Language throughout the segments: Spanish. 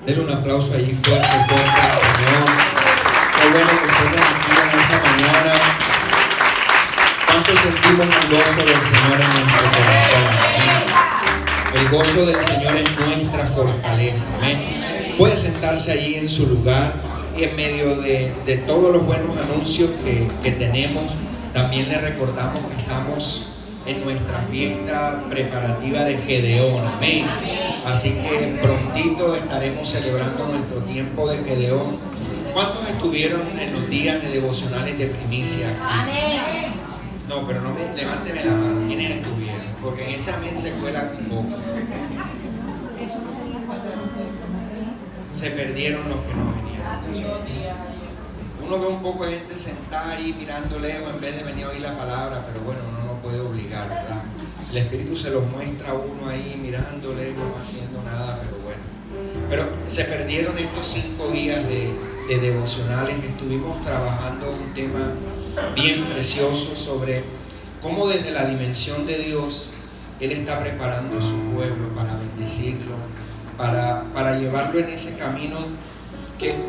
Denle un aplauso ahí fuerte, fuerte al Señor. Qué bueno que estén aquí en esta mañana. ¿Cuánto sentimos el gozo del Señor en nuestro corazón? El gozo del Señor es nuestra fortaleza. Amén. Puede sentarse ahí en su lugar y en medio de todos los buenos anuncios que tenemos, también le recordamos que estamos en nuestra fiesta preparativa de Gedeón. Amén. Así que prontito estaremos celebrando nuestro tiempo de Gedeón. ¿Cuántos estuvieron en los días de devocionales de primicia aquí? Amén. No, pero no me, levánteme la mano. ¿Quiénes estuvieron? Porque en ese amén se cuela un poco. Se perdieron los que no vinieron. Uno ve un poco de gente sentada ahí mirando lejos en vez de venir a oír la palabra, pero bueno, uno no puede obligar, ¿verdad? El Espíritu se los muestra a uno ahí mirando lejos, no haciendo nada, pero bueno. Pero se perdieron estos 5 días de devocionales que estuvimos trabajando un tema bien precioso sobre cómo desde la dimensión de Dios Él está preparando a su pueblo para bendecirlo, para llevarlo en ese camino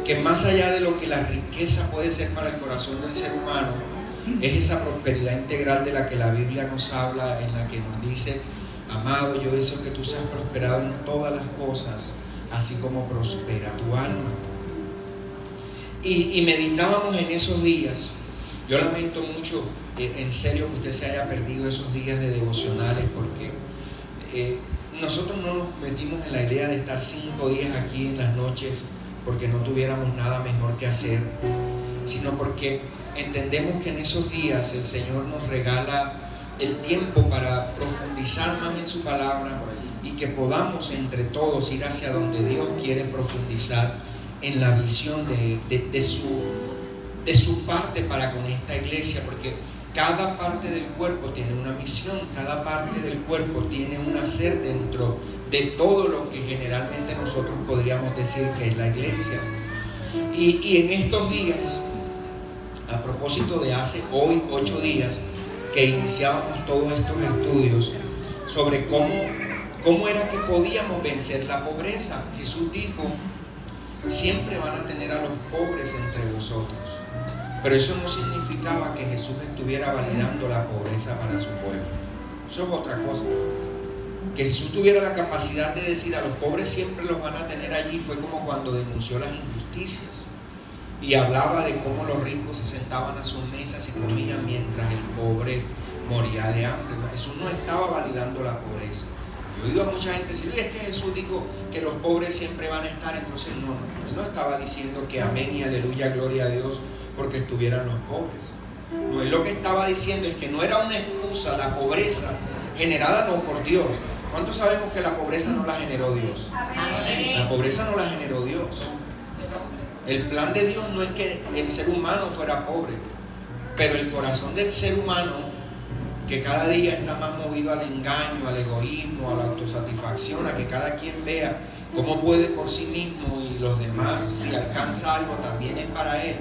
que más allá de lo que la riqueza puede ser para el corazón del ser humano, es esa prosperidad integral de la que la Biblia nos habla, en la que nos dice: amado, yo deseo que tú seas prosperado en todas las cosas, así como prospera tu alma. Y meditábamos en esos días. Yo lamento mucho, en serio, que usted se haya perdido esos días de devocionales, porque nosotros no nos metimos en la idea de estar 5 días aquí en las noches porque no tuviéramos nada mejor que hacer, sino porque entendemos que en esos días el Señor nos regala el tiempo para profundizar más en su palabra y que podamos entre todos ir hacia donde Dios quiere profundizar en la visión de su parte para con esta iglesia, porque cada parte del cuerpo tiene una misión, cada parte del cuerpo tiene un hacer dentro de todo lo que generalmente nosotros podríamos decir que es la iglesia. Y en estos días, a propósito de hoy 8 días que iniciábamos todos estos estudios sobre cómo era que podíamos vencer la pobreza, Jesús dijo: siempre van a tener a los pobres entre vosotros. Pero eso no significaba que Jesús estuviera validando la pobreza para su pueblo. Eso es otra cosa. Que Jesús tuviera la capacidad de decir: a los pobres siempre los van a tener allí, fue como cuando denunció las injusticias y hablaba de cómo los ricos se sentaban a sus mesas y comían mientras el pobre moría de hambre. Jesús no estaba validando la pobreza. Yo he oído a mucha gente decir: es que Jesús dijo que los pobres siempre van a estar. Entonces no, Él no estaba diciendo que amén y aleluya, gloria a Dios, porque estuvieran los pobres. No, Él lo que estaba diciendo es que no era una excusa la pobreza generada no por Dios. ¿Cuántos sabemos que la pobreza no la generó Dios? Amén. La pobreza no la generó Dios. El plan de Dios no es que el ser humano fuera pobre, pero el corazón del ser humano, que cada día está más movido al engaño, al egoísmo, a la autosatisfacción, a que cada quien vea cómo puede por sí mismo y los demás, si alcanza algo, también es para él.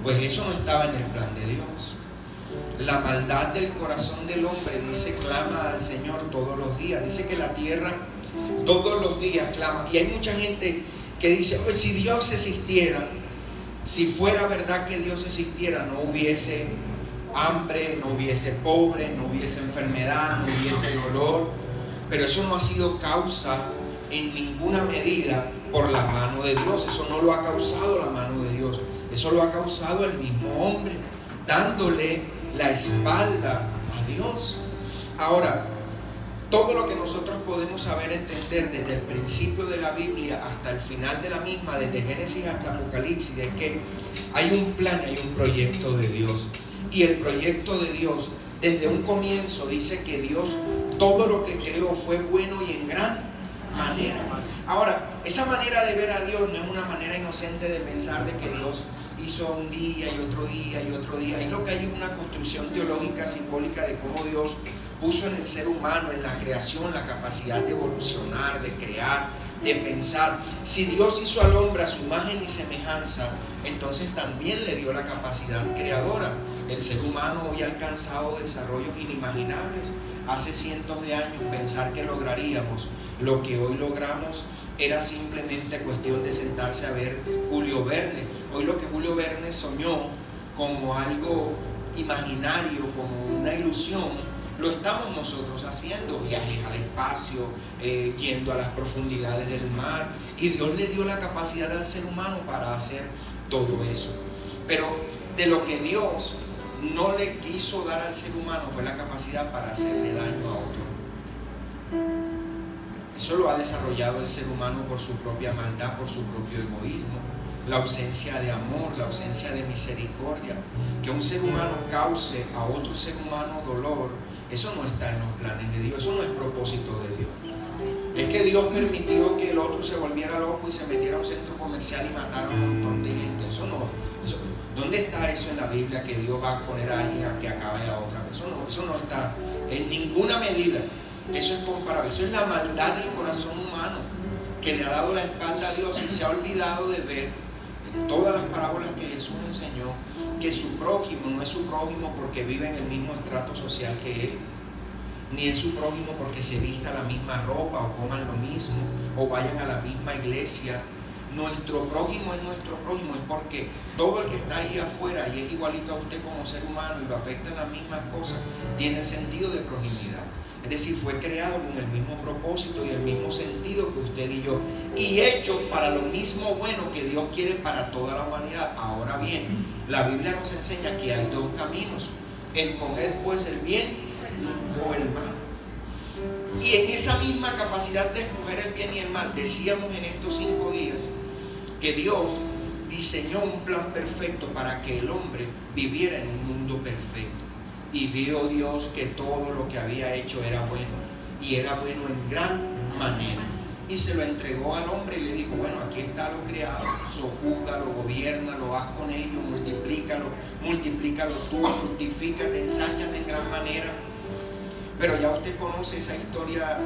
Pues eso no estaba en el plan de Dios. La maldad del corazón del hombre, dice, clama al Señor todos los días. Dice que la tierra todos los días clama. Y hay mucha gente que dice: pues si Dios existiera, si fuera verdad que Dios existiera, no hubiese hambre, no hubiese pobre, no hubiese enfermedad, no hubiese dolor. Pero eso no ha sido causa en ninguna medida por la mano de Dios. Eso no lo ha causado la mano de Dios. Eso lo ha causado el mismo hombre, dándole la espalda a Dios. Ahora, todo lo que nosotros podemos saber entender desde el principio de la Biblia hasta el final de la misma, desde Génesis hasta Apocalipsis, es que hay un plan, hay un proyecto de Dios. Y el proyecto de Dios, desde un comienzo, dice que Dios, todo lo que creó fue bueno y en gran manera. Ahora, esa manera de ver a Dios no es una manera inocente de pensar de que Dios hizo un día y otro día y otro día. Y lo que hay es una construcción teológica, simbólica de cómo Dios puso en el ser humano, en la creación, la capacidad de evolucionar, de crear, de pensar. Si Dios hizo al hombre a su imagen y semejanza, entonces también le dio la capacidad creadora. El ser humano hoy ha alcanzado desarrollos inimaginables. Hace cientos de años pensar que lograríamos lo que hoy logramos era simplemente cuestión de sentarse a ver Julio Verne. Hoy lo que Julio Verne soñó como algo imaginario, como una ilusión, lo estamos nosotros haciendo, viajes al espacio, yendo a las profundidades del mar, y Dios le dio la capacidad al ser humano para hacer todo eso. Pero de lo que Dios no le quiso dar al ser humano fue la capacidad para hacerle daño a otro. Eso lo ha desarrollado el ser humano por su propia maldad, por su propio egoísmo, la ausencia de amor, la ausencia de misericordia. Que un ser humano cause a otro ser humano dolor, eso no está en los planes de Dios, eso no es propósito de Dios. Es que Dios permitió que el otro se volviera loco y se metiera a un centro comercial y matara a un montón de gente. Eso no. ¿Dónde está eso en la Biblia, que Dios va a poner a alguien a que acabe a otra? Eso no está en ninguna medida. Eso es comparable. Eso es la maldad del corazón humano, que le ha dado la espalda a Dios y se ha olvidado de ver en todas las parábolas que Jesús enseñó que su prójimo no es su prójimo porque vive en el mismo estrato social que él, ni es su prójimo porque se vista la misma ropa o coman lo mismo o vayan a la misma iglesia. Nuestro prójimo es nuestro prójimo, es porque todo el que está ahí afuera y es igualito a usted como ser humano y lo afectan las mismas cosas, tiene el sentido de proximidad. Es decir, fue creado con el mismo propósito y el mismo sentido que usted y yo, y hecho para lo mismo bueno que Dios quiere para toda la humanidad. Ahora bien, la Biblia nos enseña que hay dos caminos: escoger pues el bien o el mal. Y en esa misma capacidad de escoger el bien y el mal, decíamos en estos 5 días que Dios diseñó un plan perfecto para que el hombre viviera en un mundo perfecto. Y vio Dios que todo lo que había hecho era bueno, y era bueno en gran manera. Y se lo entregó al hombre y le dijo: bueno, aquí está lo creado, sojúgalo, gobiernalo, haz con ello, multiplícalo tú, fructifícate, ensáñate en gran manera. Pero ya usted conoce esa historia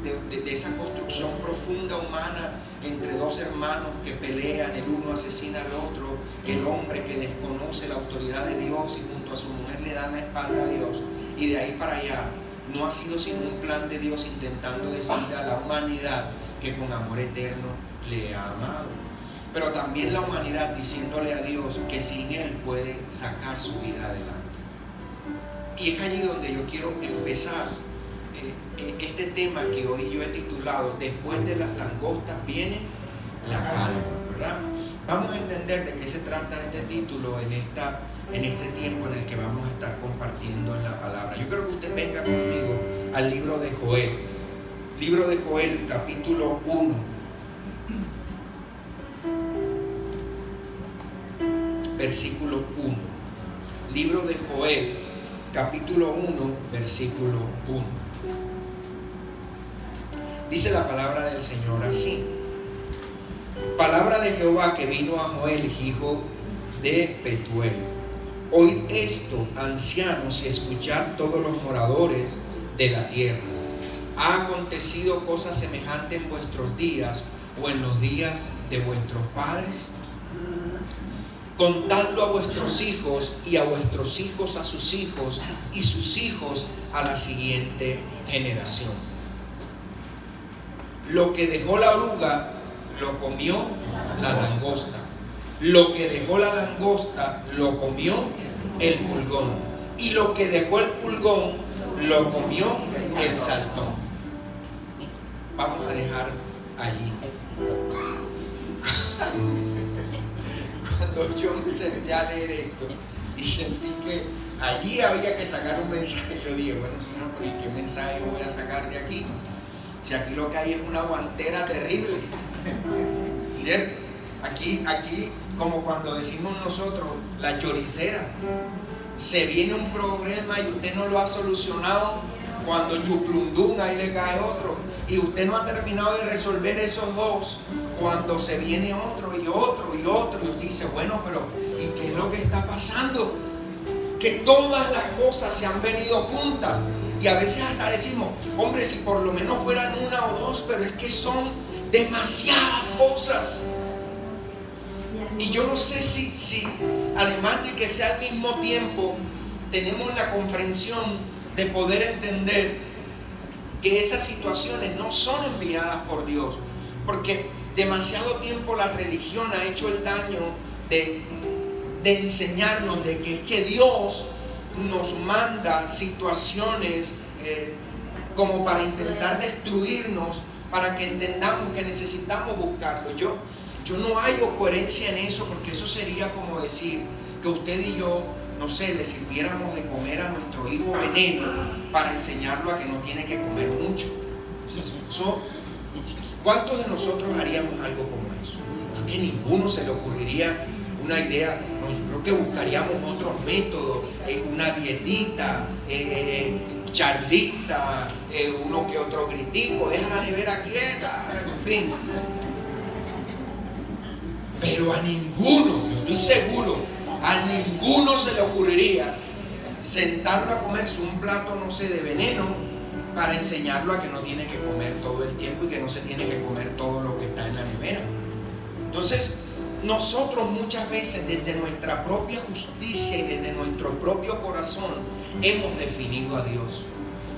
de esa construcción profunda humana entre dos hermanos que pelean, el uno asesina al otro, el hombre que desconoce la autoridad de Dios y junto a su mujer le dan la espalda a Dios, y de ahí para allá no ha sido sino un plan de Dios intentando decirle a la humanidad que con amor eterno le ha amado, pero también la humanidad diciéndole a Dios que sin Él puede sacar su vida adelante. Y es allí donde yo quiero empezar este tema que hoy yo he titulado: después de las langostas viene la calma, ¿verdad? Vamos a entender de qué se trata este título en este tiempo en el que vamos a estar compartiendo en la palabra. Yo creo que usted venga conmigo al libro de Joel. Libro de Joel, capítulo 1. Versículo 1. Libro de Joel, capítulo 1, versículo 1. Dice la palabra del Señor así: palabra de Jehová que vino a Joel, hijo de Petuel. Oíd esto, ancianos, y escuchad todos los moradores de la tierra. ¿Ha acontecido cosa semejante en vuestros días o en los días de vuestros padres? Contadlo a vuestros hijos, y a vuestros hijos a sus hijos, y sus hijos a la siguiente generación. Lo que dejó la oruga, lo comió la langosta. Lo que dejó la langosta, lo comió el pulgón. Y lo que dejó el pulgón, lo comió el saltón. Vamos a dejar allí. Cuando yo me senté a leer esto y sentí que allí había que sacar un mensaje, yo dije: bueno, Señor, ¿pero y qué mensaje voy a sacar de aquí? Si aquí lo que hay es una guantera terrible, ¿cierto? Aquí, como cuando decimos nosotros, la choricera. Se viene un problema y usted no lo ha solucionado, cuando chuplundún, ahí le cae otro, y usted no ha terminado de resolver esos dos, cuando se viene otro y otro y otro, y usted dice: bueno, pero ¿y qué es lo que está pasando? Que todas las cosas se han venido juntas. Y a veces hasta decimos: hombre, si por lo menos fueran una o dos, pero es que son demasiadas cosas. Y yo no sé si además de que sea al mismo tiempo, tenemos la comprensión de poder entender que esas situaciones no son enviadas por Dios, Porque demasiado tiempo la religión ha hecho el daño de enseñarnos de que Dios nos manda situaciones como para intentar destruirnos, para que entendamos que necesitamos buscarlo. Yo no hallo coherencia en eso, porque eso sería como decir que usted y yo, no sé, le sirviéramos de comer a nuestro hijo veneno para enseñarlo a que no tiene que comer mucho. ¿Cuántos de nosotros haríamos algo como eso? Es que ninguno se le ocurriría una idea. No, yo creo que buscaríamos otros métodos, una dietita, charlita, uno que otro gritico, deja la nevera quieta, en fin. Pero a ninguno, yo estoy seguro, a ninguno se le ocurriría sentarlo a comerse un plato, no sé, de veneno para enseñarlo a que no tiene que comer todo el tiempo y que no se tiene que comer todo lo que está en la nevera. Entonces, nosotros muchas veces desde nuestra propia justicia y desde nuestro propio corazón hemos definido a Dios.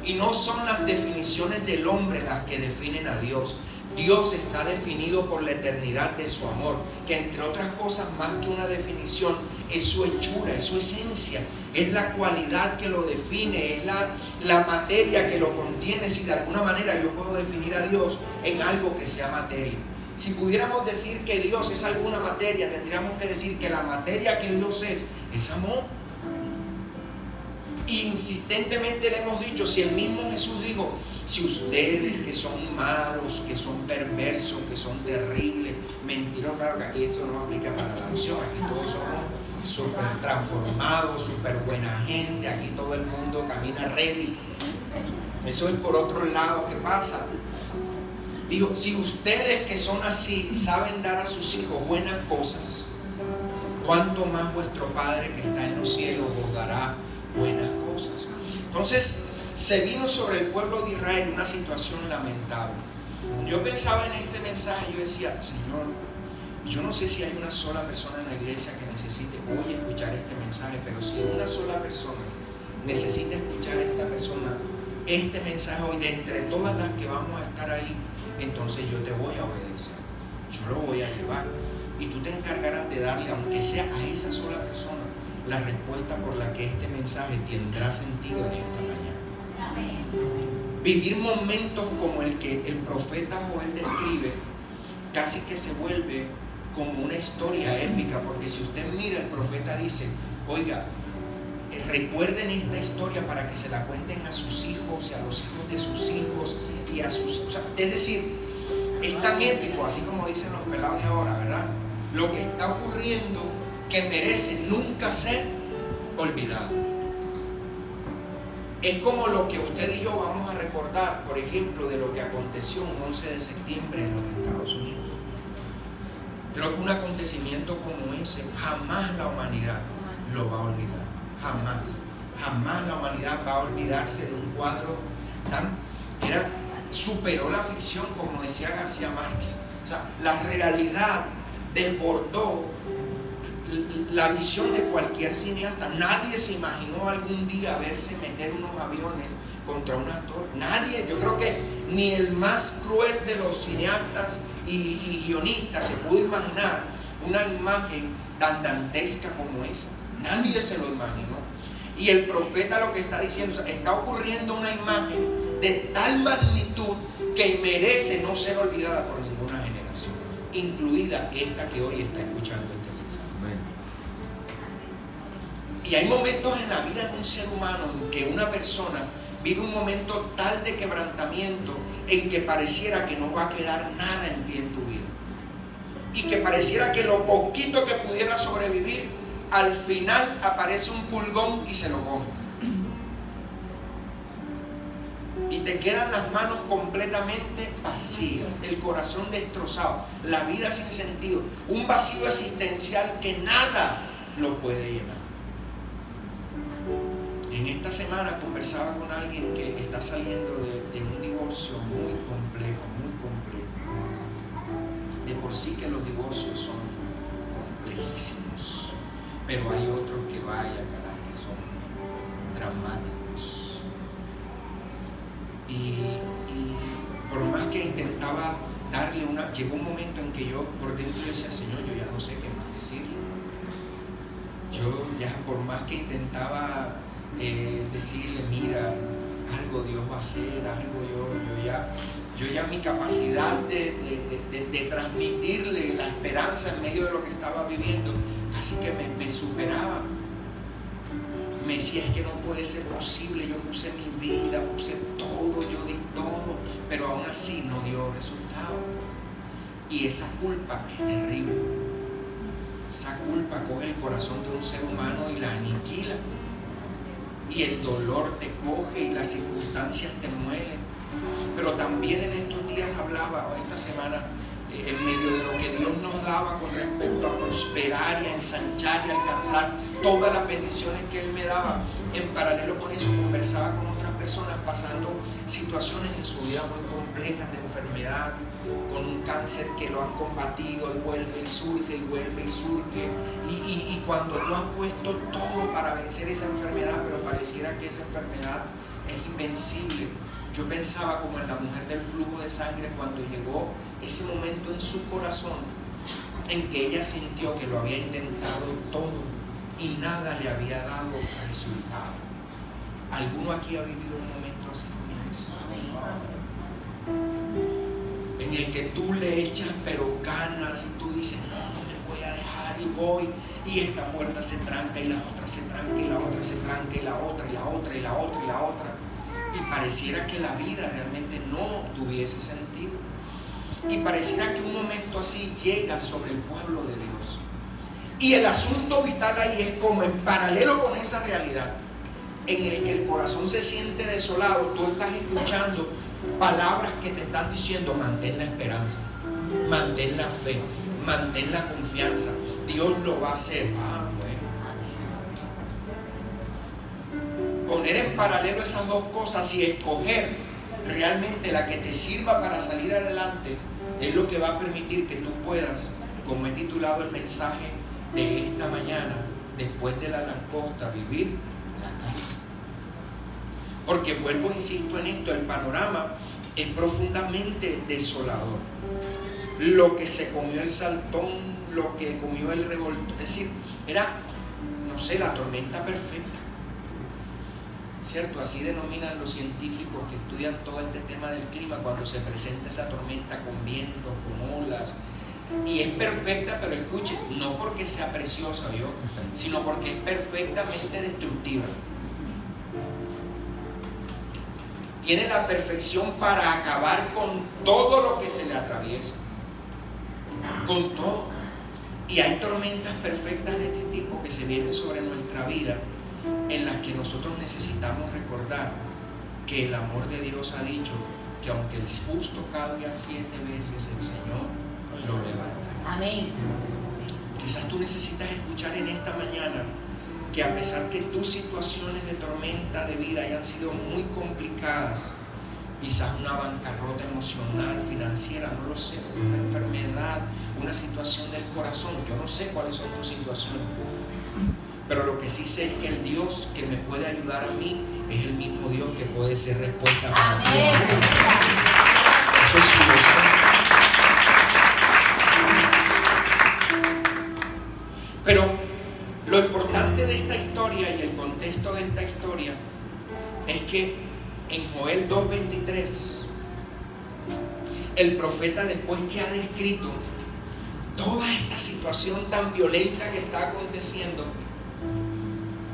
Y no son las definiciones del hombre las que definen a Dios. Dios está definido por la eternidad de su amor, que entre otras cosas, más que una definición, es su hechura, es su esencia, es la cualidad que lo define, es la materia que lo contiene. Si de alguna manera yo puedo definir a Dios en algo que sea materia. Si pudiéramos decir que Dios es alguna materia, tendríamos que decir que la materia que Dios es amor. Y insistentemente le hemos dicho, si el mismo Jesús dijo, si ustedes que son malos, que son perversos, que son terribles, mentirosos, claro que aquí esto no aplica para la adopción, aquí todos somos súper transformados, súper buena gente, aquí todo el mundo camina ready. Eso es por otro lado que pasa. Digo, si ustedes que son así saben dar a sus hijos buenas cosas, ¿cuánto más vuestro Padre que está en los cielos os dará buenas cosas? Entonces, se vino sobre el pueblo de Israel una situación lamentable. Yo pensaba en este mensaje, yo decía, Señor, yo no sé si hay una sola persona en la iglesia que necesite hoy escuchar este mensaje, pero si una sola persona necesita escuchar este mensaje hoy, de entre todas las que vamos a estar ahí, entonces yo te voy a obedecer, yo lo voy a llevar, y tú te encargarás de darle, aunque sea a esa sola persona, la respuesta por la que este mensaje tendrá sentido en esta mañana. Amén. Vivir momentos como el que el profeta Joel describe, casi que se vuelve como una historia épica, porque si usted mira, el profeta dice, oiga, recuerden esta historia para que se la cuenten a sus hijos y a los hijos de sus hijos y a sus... O sea, es decir, es tan épico, así como dicen los pelados de ahora, ¿verdad? Lo que está ocurriendo que merece nunca ser olvidado. Es como lo que usted y yo vamos a recordar, por ejemplo, de lo que aconteció un 11 de septiembre en los Estados Unidos. Creo que un acontecimiento como ese jamás la humanidad lo va a olvidar. Jamás la humanidad va a olvidarse de un cuadro superó la ficción, como decía García Márquez. O sea, la realidad desbordó la visión de cualquier cineasta. Nadie se imaginó algún día verse meter unos aviones contra una torre. Nadie, yo creo que ni el más cruel de los cineastas y guionistas se pudo imaginar una imagen tan dantesca como esa. Nadie se lo imaginó. Y el profeta lo que está diciendo, o sea, está ocurriendo una imagen de tal magnitud que merece no ser olvidada por ninguna generación, incluida esta que hoy está escuchando este mensaje. Y hay momentos en la vida de un ser humano en que una persona vive un momento tal de quebrantamiento en que pareciera que no va a quedar nada en pie en tu vida, y que pareciera que lo poquito que pudiera sobrevivir, al final aparece un pulgón y se lo come. Y te quedan las manos completamente vacías, el corazón destrozado, la vida sin sentido, un vacío existencial que nada lo puede llenar. En esta semana conversaba con alguien que está saliendo de un divorcio muy complejo, muy complejo. De por sí que los divorcios son complejísimos, pero hay otros que vaya, caray, que son dramáticos. Y por más que intentaba Llegó un momento en que yo por dentro decía, Señor, yo ya no sé qué más decir. Yo ya por más que intentaba decirle, mira, algo Dios va a hacer, algo yo ya mi capacidad de transmitirle la esperanza en medio de lo que estaba viviendo, así que me superaba. Me decía, es que no puede ser posible, yo puse mi vida, puse todo, yo di todo, pero aún así no dio resultado. Y esa culpa es terrible. Esa culpa coge el corazón de un ser humano y la aniquila. Y el dolor te coge y las circunstancias te muelen. Pero también en estos días hablaba, o esta semana, en medio de lo que Dios nos daba con respecto a prosperar y a ensanchar y a alcanzar todas las bendiciones que Él me daba, en paralelo con eso conversaba con otras personas pasando situaciones en su vida muy complejas de enfermedad, con un cáncer que lo han combatido y vuelve y surge y vuelve y surge, y cuando tú has puesto todo para vencer esa enfermedad, pero pareciera que esa enfermedad es invencible. Yo pensaba como en la mujer del flujo de sangre cuando llegó ese momento en su corazón en que ella sintió que lo había intentado todo y nada le había dado resultado. ¿Alguno aquí ha vivido un momento así como ese? En el que tú le echas pero ganas y tú dices, no me voy a dejar y voy, y esta puerta se tranca y la otra se tranca y la otra se tranca y la otra y la otra y la otra y la otra. Y pareciera que la vida realmente no tuviese sentido. Y pareciera que un momento así llega sobre el pueblo de Dios. Y el asunto vital ahí es como en paralelo con esa realidad, en el que el corazón se siente desolado, tú estás escuchando palabras que te están diciendo, mantén la esperanza, mantén la fe, mantén la confianza, Dios lo va a hacer. Poner en paralelo esas dos cosas y escoger realmente la que te sirva para salir adelante es lo que va a permitir que tú puedas, como he titulado el mensaje de esta mañana, después de la langosta, vivir la carne. Porque vuelvo, insisto en esto, el panorama es profundamente desolador. Lo que se comió el saltón, lo que comió el revoltón, es decir, era, no sé, la tormenta perfecta. ¿Cierto? Así denominan los científicos que estudian todo este tema del clima cuando se presenta esa tormenta con vientos, con olas. Y es perfecta, pero escuche, no porque sea preciosa, ¿vio? Sino porque es perfectamente destructiva. Tiene la perfección para acabar con todo lo que se le atraviesa. Con todo. Y hay tormentas perfectas de este tipo que se vienen sobre nuestra vida, en las que nosotros necesitamos recordar que el amor de Dios ha dicho que aunque el justo caiga 7 veces, el Señor lo levantará. Amén. Quizás tú necesitas escuchar en esta mañana que a pesar que tus situaciones de tormenta de vida hayan sido muy complicadas, quizás una bancarrota emocional, financiera, no lo sé, una enfermedad, una situación del corazón, yo no sé cuáles son tus situaciones. Pero lo que sí sé es que el Dios que me puede ayudar a mí es el mismo Dios que puede ser respuesta para ti. Eso sí lo sé. Pero lo importante de esta historia y el contexto de esta historia es que en Joel 2:23 el profeta, después que ha descrito toda esta situación tan violenta que está aconteciendo,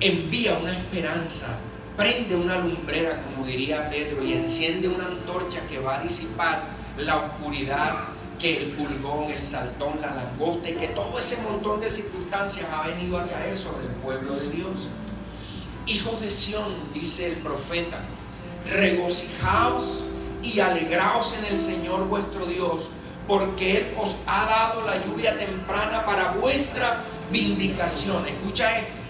envía una esperanza, prende una lumbrera, como diría Pedro, y enciende una antorcha que va a disipar la oscuridad que el pulgón, el saltón, la langosta y que todo ese montón de circunstancias ha venido a traer sobre el pueblo de Dios. Hijos de Sión, dice el profeta, regocijaos y alegraos en el Señor vuestro Dios, porque Él os ha dado la lluvia temprana para vuestra vindicación. Escucha esto.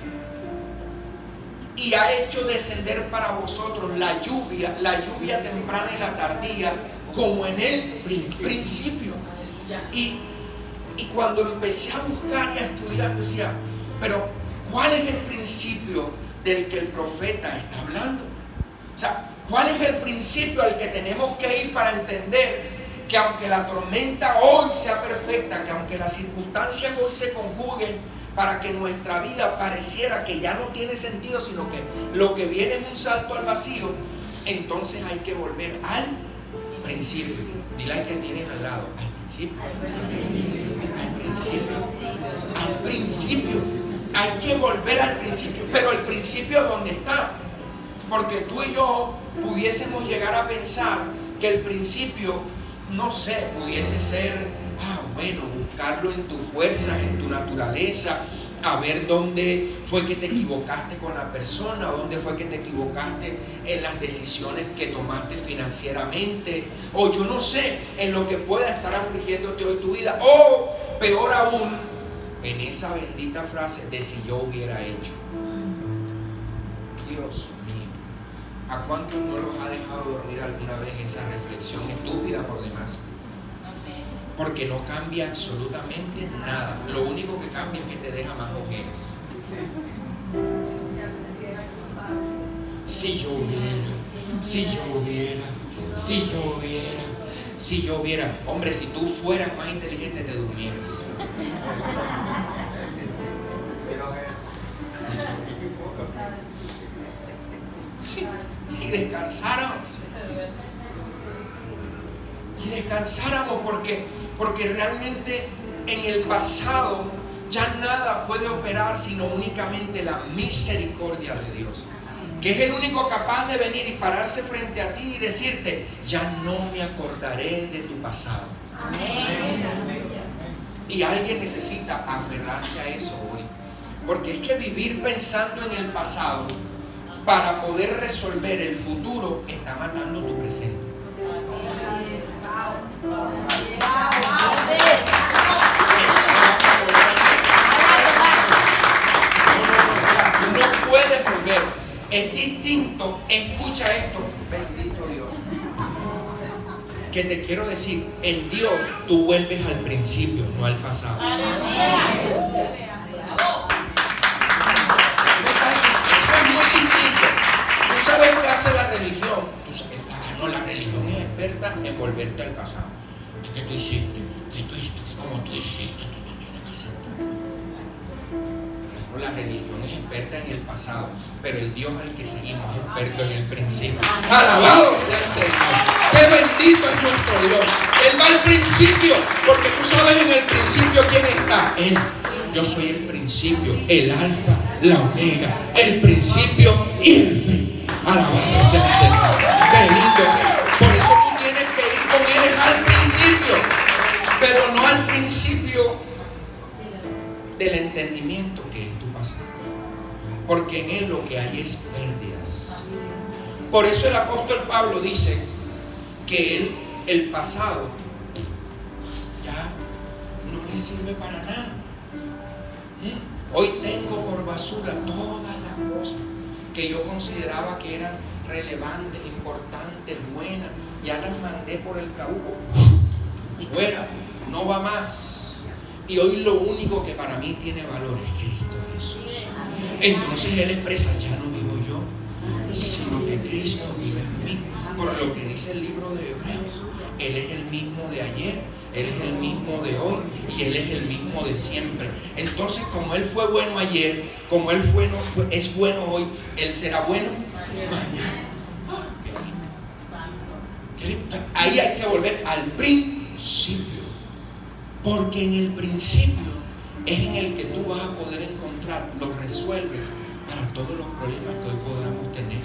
Y ha hecho descender para vosotros la lluvia temprana y la tardía, como en el principio. Y cuando empecé a buscar y a estudiar, decía, pero ¿cuál es el principio del que el profeta está hablando? O sea, ¿cuál es el principio al que tenemos que ir para entender que aunque la tormenta hoy sea perfecta, que aunque las circunstancias hoy se conjuguen para que nuestra vida pareciera que ya no tiene sentido, sino que lo que viene es un salto al vacío, entonces hay que volver al principio. Dile al que tienes al lado, al principio. Al principio. Hay que volver al principio. Pero el principio, ¿dónde está? Porque tú y yo pudiésemos llegar a pensar que el principio, no sé, pudiese ser, bueno, buscarlo en tu fuerza, en tu naturaleza, a ver dónde fue que te equivocaste con la persona, dónde fue que te equivocaste en las decisiones que tomaste financieramente, o yo no sé, en lo que pueda estar afligiéndote hoy tu vida, o peor aún, en esa bendita frase de si yo hubiera hecho. Dios mío, ¿a cuántos no los ha dejado dormir alguna vez esa reflexión estúpida por demás? Porque no cambia absolutamente nada. Lo único que cambia es que te deja más ojeras. Si yo hubiera. Hombre, si tú fueras más inteligente, te durmieras. Y descansáramos porque realmente en el pasado ya nada puede operar sino únicamente la misericordia de Dios, que es el único capaz de venir y pararse frente a ti y decirte: ya no me acordaré de tu pasado. Amén. Y alguien necesita aferrarse a eso hoy, porque es que vivir pensando en el pasado para poder resolver el futuro está matando tu presente. No puedes volver. Es distinto. Escucha esto, bendito Dios, que te quiero decir: en Dios tú vuelves al principio, no al pasado. ¿Sabes qué hace la religión? Tú sabes, la religión es experta en volverte al pasado. ¿Qué tú hiciste? ¿Cómo tú hiciste? Tú no tienes que hacer. La religión es experta en el pasado, pero el Dios al que seguimos es experto en el principio. ¡Alabado sea el Señor! ¡Qué bendito es nuestro Dios! Él va al principio, porque tú sabes en el principio quién está. Él. Yo soy el principio, el alfa, la omega, el principio y el fin. Alabado sea el Señor. Bendito. Por eso tú tienes que ir con Él al principio, pero no al principio del entendimiento que es tu pasado, porque en Él lo que hay es pérdidas. Por eso el apóstol Pablo dice que el pasado ya no le sirve para nada. Hoy tengo por basura todas las cosas que yo consideraba que eran relevantes, importantes, buenas, ya las mandé por el cabuco, fuera, no va más. Y hoy lo único que para mí tiene valor es Cristo Jesús. Entonces Él expresa: ya no vivo yo, sino que Cristo vive en mí. Por lo que dice el libro de Hebreos, Él es el mismo de ayer, Él es el mismo de hoy y Él es el mismo de siempre. Entonces, como Él fue bueno ayer, como Él es bueno hoy, Él será bueno mañana. Ahí hay que volver al principio, porque en el principio es en el que tú vas a poder encontrar, los resuelves para todos los problemas que hoy podamos tener.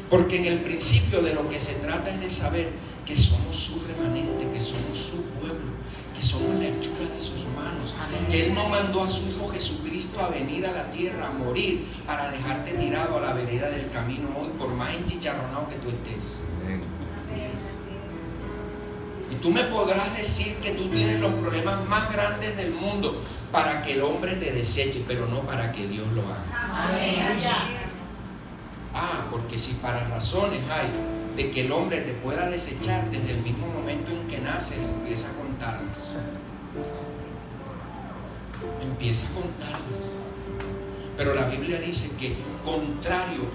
Porque en el principio de lo que se trata es de saber que somos su remanente, que somos su pueblo, que somos la hechura de sus manos, que Él no mandó a su Hijo Jesucristo a venir a la tierra a morir para dejarte tirado a la vereda del camino hoy, por más enchicharronado que tú estés. Y tú me podrás decir que tú tienes los problemas más grandes del mundo para que el hombre te deseche, pero no para que Dios lo haga. Amén. Porque si para razones hay de que el hombre te pueda desechar, desde el mismo momento en que naces, empieza a contarlas. Pero la Biblia dice que contrario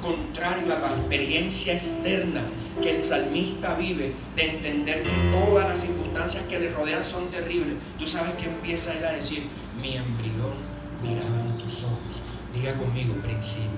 a la experiencia externa que el salmista vive, de entender que todas las circunstancias que le rodean son terribles, tú sabes que empieza él a decir: mi embrión miraba en tus ojos. Diga conmigo: principio.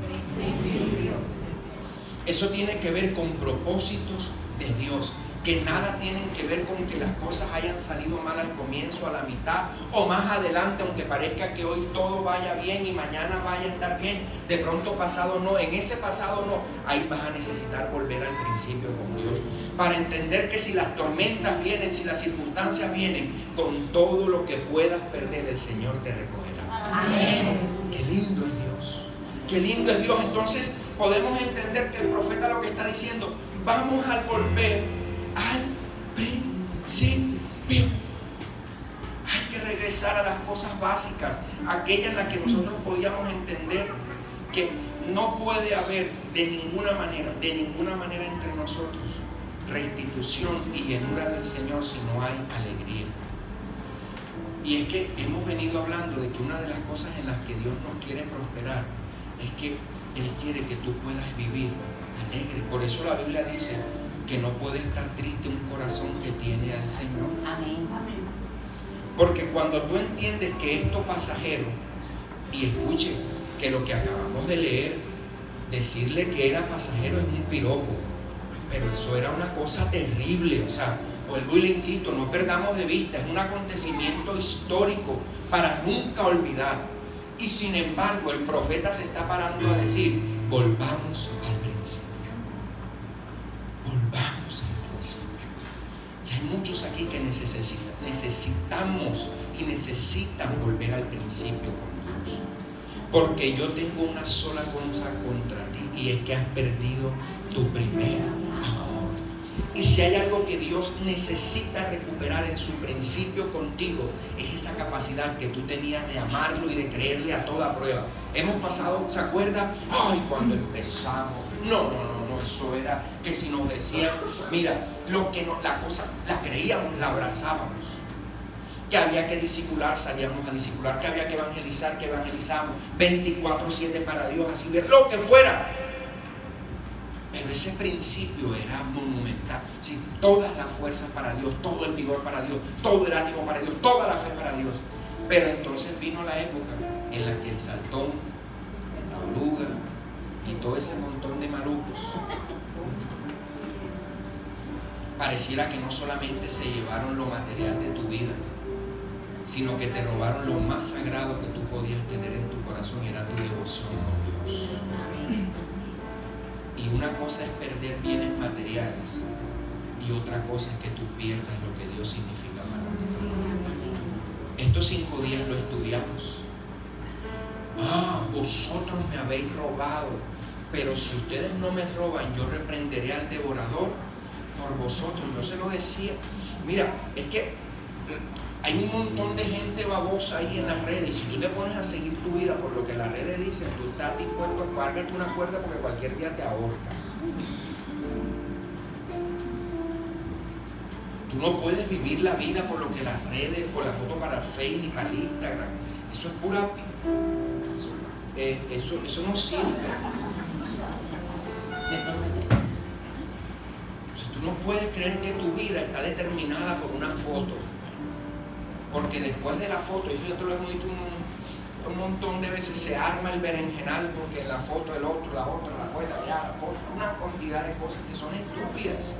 Eso tiene que ver con propósitos de Dios, que nada tienen que ver con que las cosas hayan salido mal al comienzo, a la mitad o más adelante, aunque parezca que hoy todo vaya bien y mañana vaya a estar bien. De pronto pasado no, en ese pasado no, ahí vas a necesitar volver al principio con Dios, para entender que si las tormentas vienen, si las circunstancias vienen, con todo lo que puedas perder, el Señor te recogerá. Amén. Qué lindo es Dios, qué lindo es Dios. Entonces podemos entender que el profeta lo que está diciendo: vamos a volver al principio. Hay que regresar a las cosas básicas, aquellas en las que nosotros podíamos entender que no puede haber de ninguna manera entre nosotros restitución y llenura del Señor si no hay alegría. Y es que hemos venido hablando de que una de las cosas en las que Dios nos quiere prosperar es que Él quiere que tú puedas vivir alegre. Por eso la Biblia dice que no puede estar triste un corazón que tiene al Señor. Amén. Porque cuando tú entiendes que esto pasajero, y escuche que lo que acabamos de leer, decirle que era pasajero es un piropo, pero eso era una cosa terrible. O sea, vuelvo y le insisto, no perdamos de vista, es un acontecimiento histórico para nunca olvidar. Y sin embargo, el profeta se está parando a decir: volvamos al principio. Volvamos al principio. Y hay muchos aquí que necesitamos y necesitan volver al principio con Dios. Porque yo tengo una sola cosa contra ti, y es que has perdido tu primer amor. Y si hay algo que Dios necesita recuperar en su principio contigo, es esa capacidad que tú tenías de amarlo y de creerle a toda prueba. Hemos pasado, ¿se acuerda? Ay, cuando empezamos, no, eso era que si nos decían, mira, la cosa, la creíamos, la abrazábamos. Que había que discipular, salíamos a discipular. Que había que evangelizar, que evangelizábamos. 24/7 para Dios, así ver lo que fuera. Pero ese principio era monumental. Sí, todas las fuerzas para Dios, todo el vigor para Dios, todo el ánimo para Dios, toda la fe para Dios. Pero entonces vino la época en la que el saltón, la oruga y todo ese montón de malucos pareciera que no solamente se llevaron lo material de tu vida, sino que te robaron lo más sagrado que tú podías tener en tu corazón, y era tu devoción con Dios. Y una cosa es perder bienes materiales, y otra cosa es que tú pierdas lo que Dios significa para ti. Estos 5 días lo estudiamos. Vosotros me habéis robado, pero si ustedes no me roban, yo reprenderé al devorador por vosotros. Yo se lo decía. Mira, es que hay un montón de gente babosa ahí en las redes, y si tú te pones a seguir tu vida por lo que las redes dicen, tú estás dispuesto a pagarte una cuerda porque cualquier día te ahorcas. Tú no puedes vivir la vida por lo que las redes, por la foto para Facebook ni para el Instagram. Eso es pura... Eso no sirve. Tú no puedes creer que tu vida está determinada por una foto. Porque después de la foto, y eso ya te lo hemos dicho un montón de veces, se arma el berenjenal, porque la foto del otro, la otra, la cuenta, ya, la foto, una cantidad de cosas que son estúpidas.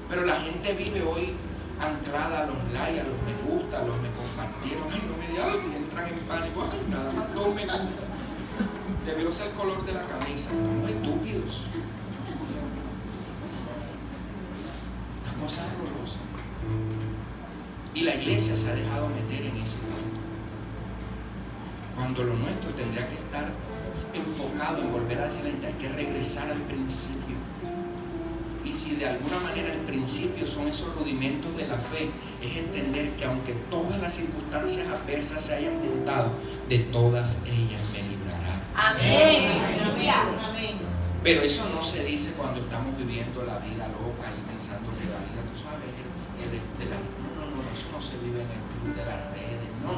Pero la gente vive hoy anclada a los likes, a los me gusta, a los me compartieron, ay, no me digan, y entran en pánico, ay, nada más 2 me gusta. Debió ser el color de la camisa. Estamos estúpidos. Una cosa horrorosa. Y la iglesia se ha dejado meter en ese punto, cuando lo nuestro tendría que estar enfocado en volver a decir a la gente: hay que regresar al principio. Y si de alguna manera el principio son esos rudimentos de la fe, es entender que aunque todas las circunstancias adversas se hayan juntado, de todas ellas me librará. Amén. Amén. Pero eso no se dice cuando estamos viviendo la vida loca y pensando que la vida, tú sabes, eso no se vive en el club de las redes. No.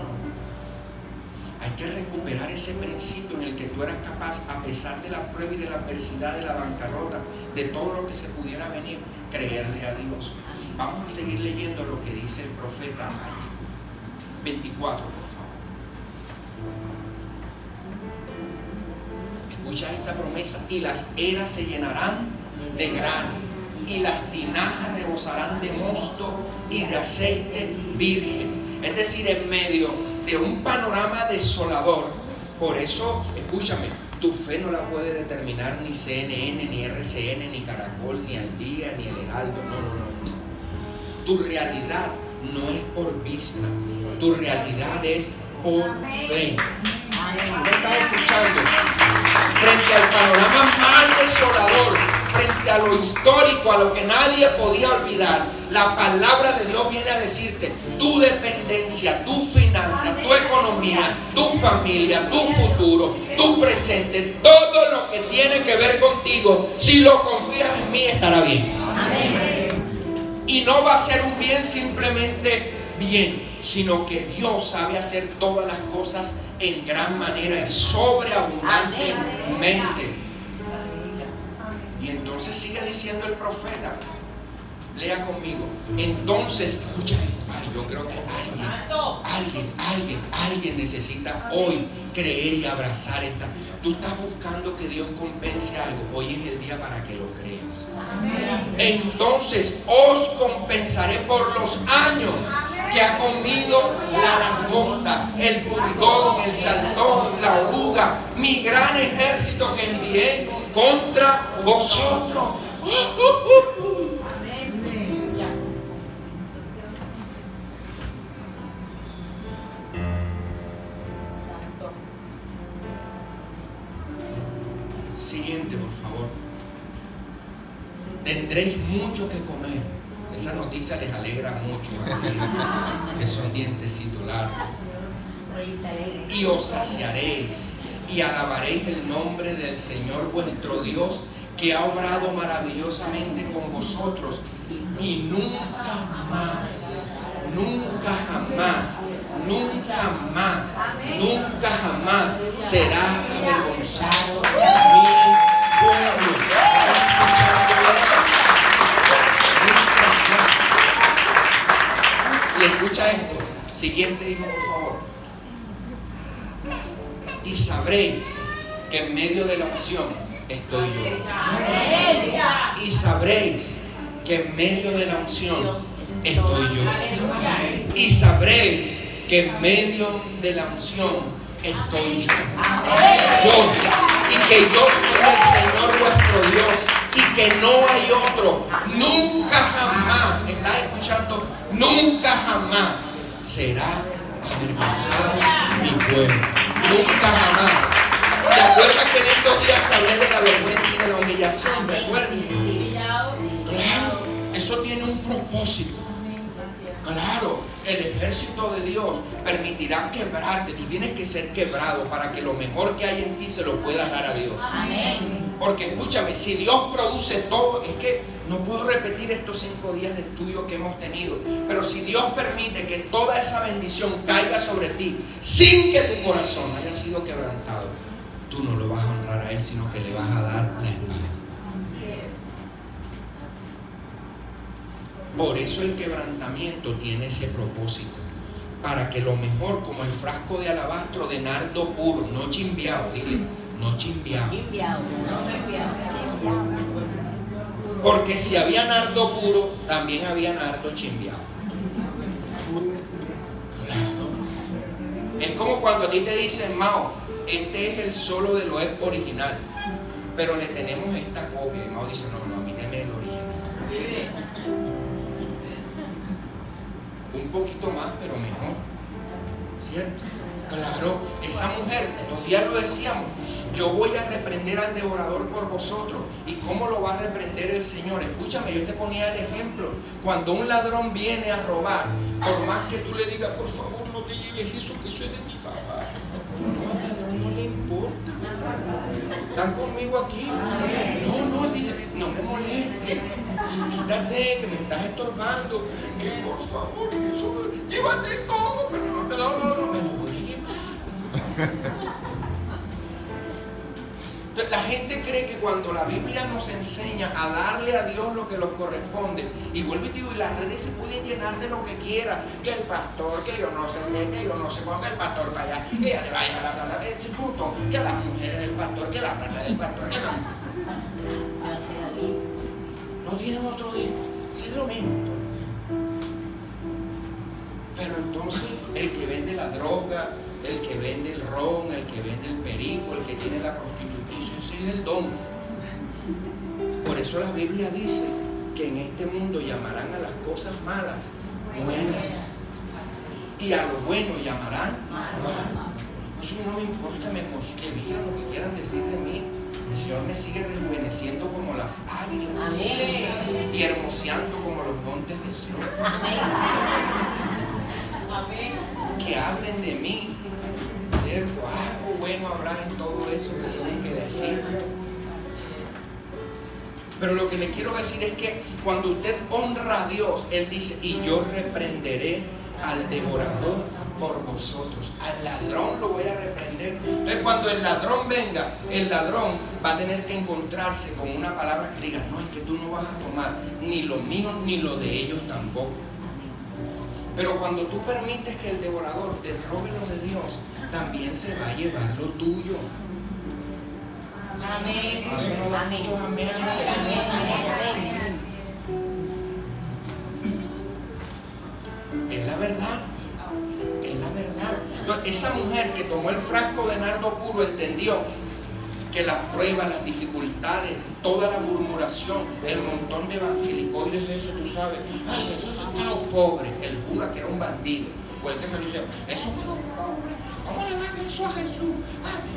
Hay que recuperar ese principio en el que tú eras capaz, a pesar de la prueba y de la adversidad, de la bancarrota, de todo lo que se pudiera venir, creerle a Dios. Vamos a seguir leyendo lo que dice el profeta ahí. 24, por favor. Escucha esta promesa: y las eras se llenarán de grano, y las tinajas rebosarán de mosto y de aceite virgen. Es decir, en medio de un panorama desolador. Por eso, escúchame, tu fe no la puede determinar ni CNN, ni RCN, ni Caracol, ni Al Día, ni El Heraldo. No. Tu realidad no es por vista, tu realidad es por fe. ¿Me estás escuchando? Frente al panorama más desolador, frente a lo histórico, a lo que nadie podía olvidar, la palabra de Dios viene a decirte: tu dependencia, tu finanza, tu economía, tu familia, tu futuro, tu presente, todo lo que tiene que ver contigo, si lo confías en mí, estará bien. Amén. Y no va a ser un bien simplemente bien, sino que Dios sabe hacer todas las cosas en gran manera y sobreabundantemente. Y entonces sigue diciendo el profeta, lea conmigo. Entonces, escucha, yo creo que alguien necesita hoy creer y abrazar esta. Tú estás buscando que Dios compense algo. Hoy es el día para que lo creas. Entonces os compensaré por los años que ha comido la langosta, el pulgón, el saltón, la oruga, mi gran ejército que envié contra vosotros. Siguiente, por favor. Tendréis mucho que comer. Esa noticia les alegra mucho a aquellos que son dientecitos largos. Y os saciaréis y alabaréis el nombre del Señor vuestro Dios, que ha obrado maravillosamente con vosotros, y nunca jamás será avergonzado mi pueblo. Y escucha esto, siguiente hijo, por favor. Y sabréis que en medio de la unción estoy yo. Y sabréis que en medio de la unción estoy yo. Y sabréis que en medio de la unción estoy yo. Y que yo soy el Señor vuestro Dios, y que no hay otro. Nunca jamás, ¿estás escuchando? Nunca jamás será avergonzado mi pueblo. Nunca jamás. ¿Te acuerdas que en estos días te hablé de la vergüenza y de la humillación? ¿Te acuerdas? Claro, eso tiene un propósito. Claro, el ejército de Dios permitirá quebrarte. Tú tienes que ser quebrado para que lo mejor que hay en ti se lo puedas dar a Dios. Amén. Porque escúchame, si Dios produce todo, es que no puedo repetir estos 5 días de estudio que hemos tenido, pero si Dios permite que toda esa bendición caiga sobre ti sin que tu corazón haya sido quebrantado, tú no lo vas a honrar a Él, sino que le vas a dar la espalda. Por eso el quebrantamiento tiene ese propósito, para que lo mejor, como el frasco de alabastro de nardo puro, no chimbiado, dile, no chimbiado. Porque si había nardo puro, también había nardo chimbiado. Claro. Es como cuando a ti te dicen, Mao, este es el solo de lo original, pero le tenemos esta copia. Y Mao dice, no, a mí deme el original. Un poquito más, pero mejor, ¿cierto? Claro, esa mujer, los días lo decíamos, yo voy a reprender al devorador por vosotros. ¿Y cómo lo va a reprender el Señor? Escúchame, yo te ponía el ejemplo. Cuando un ladrón viene a robar, por más que tú le digas, por favor, no te lleves eso, que eso es de mi papá, no, al ladrón no le importa. ¿Están conmigo aquí? No, él dice, no me moleste, quítate, que me estás estorbando, que por favor, eso, llévate todo, pero no, me lo voy a llevar. la Biblia nos enseña a darle a Dios lo que nos corresponde, y vuelvo y digo, y las redes se pueden llenar de lo que quiera, que el pastor, que yo no sé qué, que yo no sé cuándo, que el pastor para allá, que ya le vaya la plata de ese punto, que las mujeres del pastor, que la plata del pastor, que no tienen otro Dios, es lo mismo. Pero entonces el que vende la droga, el que vende el ron, el que vende el perico, el que tiene la prostitución, ese es el don. Por eso la Biblia dice que en este mundo llamarán a las cosas malas buenas, y a lo bueno llamarán mal. Eso no me importa, que digan lo que quieran decir de mí. El Señor me sigue rejuveneciendo como las águilas. Amén. Y hermoseando como los montes de Sion. Amén. Que hablen de mí, ¿cierto? Algo bueno habrá en todo eso que tienen que decir. Pero lo que le quiero decir es que cuando usted honra a Dios, Él dice, y yo reprenderé al devorador por vosotros. Al ladrón lo voy a reprender. Entonces cuando el ladrón venga, el ladrón va a tener que encontrarse con una palabra que diga, no, es que tú no vas a tomar ni lo mío ni lo de ellos tampoco. Pero cuando tú permites que el devorador te robe lo de Dios, también se va a llevar lo tuyo. Amén. Eso no da muchos amén. Es la verdad. Es la verdad. Entonces, esa mujer que tomó el frasco de nardo puro entendió que las pruebas, las dificultades, toda la murmuración, el montón de evangelicoides de eso, tú sabes, ay, eso es para los pobres. El Judas, que era un bandido, o el que salió diciendo, eso es para los pobres, ¿cómo le dan eso a Jesús?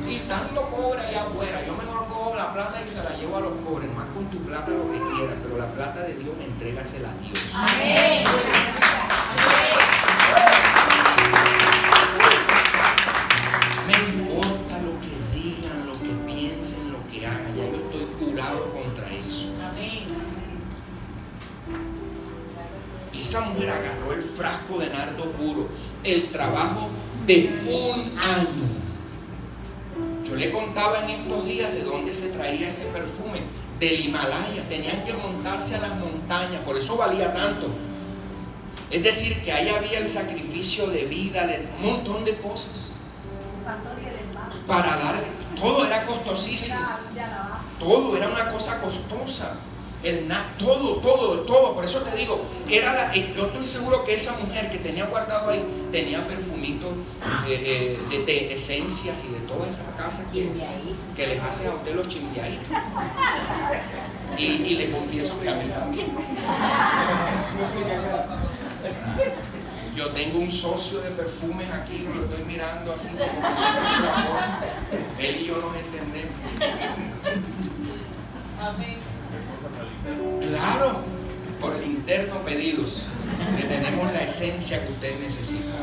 Y tanto pobre allá afuera, yo mejor cojo la plata y se la llevo a los pobres, más con tu plata lo que quieras, pero la plata de Dios entrégasela a Dios. Amén. Me importa lo que digan, lo que piensen, lo que hagan. Ya yo estoy curado contra eso. Amén. Esa mujer agarró el frasco de nardo puro, el trabajo de un año. Yo le contaba en estos días de dónde se traía ese perfume, del Himalaya. Tenían que montarse a las montañas, por eso valía tanto. Es decir, que ahí había el sacrificio de vida, de un montón de cosas. Para dar, todo era costosísimo. Todo era una cosa costosa. Todo. Por eso te digo, yo estoy seguro que esa mujer que tenía guardado ahí tenía perfumitos de esencias y de todas esas casas que les hacen a usted los chimbiaditos. Y le confieso que a mí también. Yo tengo un socio de perfumes aquí, lo estoy mirando así como él y yo nos entendemos. Amén. Claro, por el interno pedidos, que tenemos la esencia que usted necesita.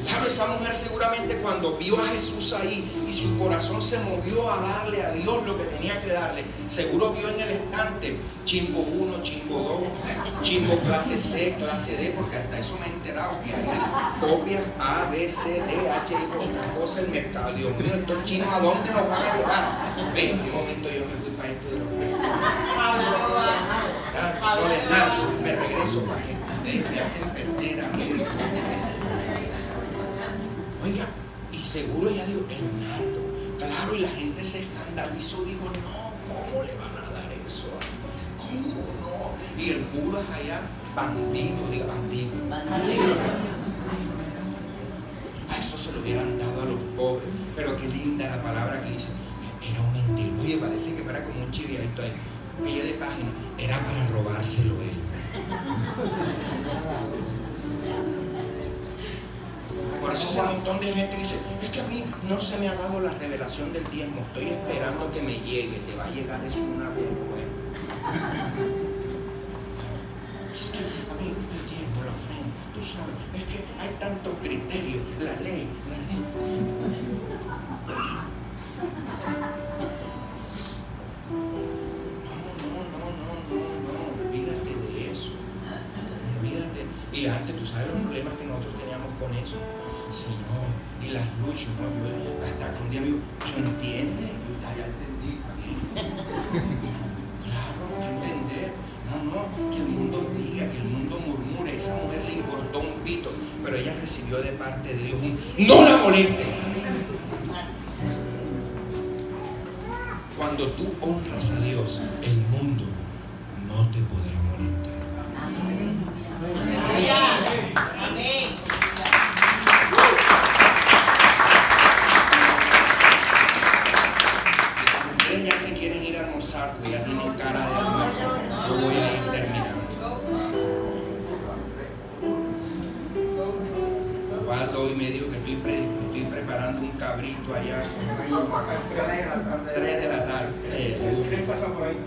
Claro, esa mujer seguramente cuando vio a Jesús ahí y su corazón se movió a darle a Dios lo que tenía que darle, seguro vio en el estante chimbo 1, chimbo 2, chimbo clase C, clase D, porque hasta eso me he enterado que hay copias A, B, C, D, H, y otra cosa el mercado. Dios mío, estos chinos, ¿a dónde nos van a llevar? Ve, en un momento yo me fui para esto de los no de nada, me regreso para que me hacen perder a mí. Oiga, y seguro ella dijo, el nardo. Claro, y la gente se escandalizó, dijo, no, ¿cómo le van a dar eso? ¿Cómo no? Y el Judas allá, bandido. A eso se lo hubieran dado a los pobres. Pero qué linda la palabra que dice, era un mentiroso. Oye, parece que fuera como un chiviadito ahí, pie de página, era para robárselo él. Por eso ese montón de gente dice, es que a mí no se me ha dado la revelación del diezmo, estoy esperando que me llegue, te va a llegar eso una vez, bueno. Es que a mí el diezmo, la ofrenda, tú sabes, es que hay tantos criterios, la ley. No, olvídate de eso. Olvídate. Y antes, tú sabes los problemas que nosotros teníamos con eso. Señor, y las luchas, ¿no? Yo hasta que un día digo, ¿tú entiendes? Yo ya entendí también. Claro, entender. No, que el mundo diga, que el mundo murmure. Esa mujer le importó un pito, pero ella recibió de parte de Dios un no la moleste. Cuando tú honras a Dios, el mundo no te podrá molestar. Amén. Amén. Ustedes ya se quieren ir a almorzar, pues ya tienen cara de almuerzo. Yo voy a ir terminando. Falta hoy medio que estoy preparando un cabrito allá. 3 de la tarde. ¿Qué pasa por ahí?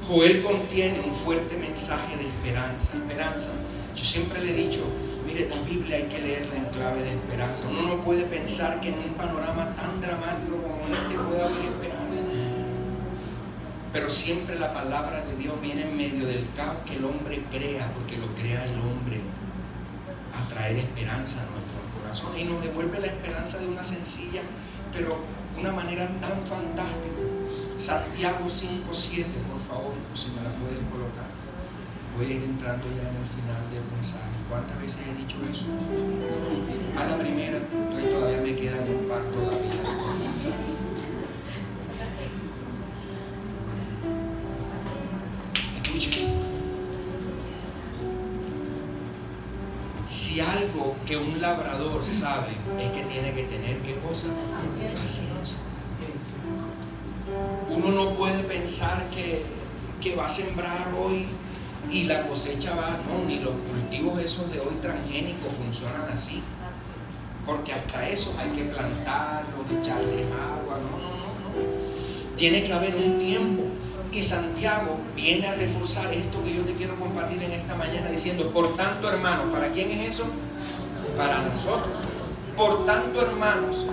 Joel contiene un fuerte mensaje de esperanza. Yo siempre le he dicho, mire, la Biblia hay que leerla en clave de esperanza. Uno no puede pensar que en un panorama tan dramático como este pueda haber esperanza. Pero siempre la palabra de Dios viene en medio del caos que el hombre crea, porque lo crea el hombre, a traer esperanza a nuestros corazones y nos devuelve la esperanza de una sencilla, pero una manera tan fantástica. Santiago 5:7, por favor, si me la pueden colocar. Voy a ir entrando ya en el final del mensaje. ¿Cuántas veces he dicho eso? A la primera, entonces todavía me quedan un par todavía. Escuchen. Si algo que un labrador sabe es que tiene que tener, ¿qué cosa? Paciencia. Uno no puede pensar que va a sembrar hoy y la cosecha va, no, ni los cultivos esos de hoy transgénicos funcionan así, porque hasta eso hay que plantarlos, echarles agua, no. Tiene que haber un tiempo. Y Santiago viene a reforzar esto que yo te quiero compartir en esta mañana diciendo, por tanto, hermanos, ¿para quién es eso? Para nosotros. Por tanto, hermanos,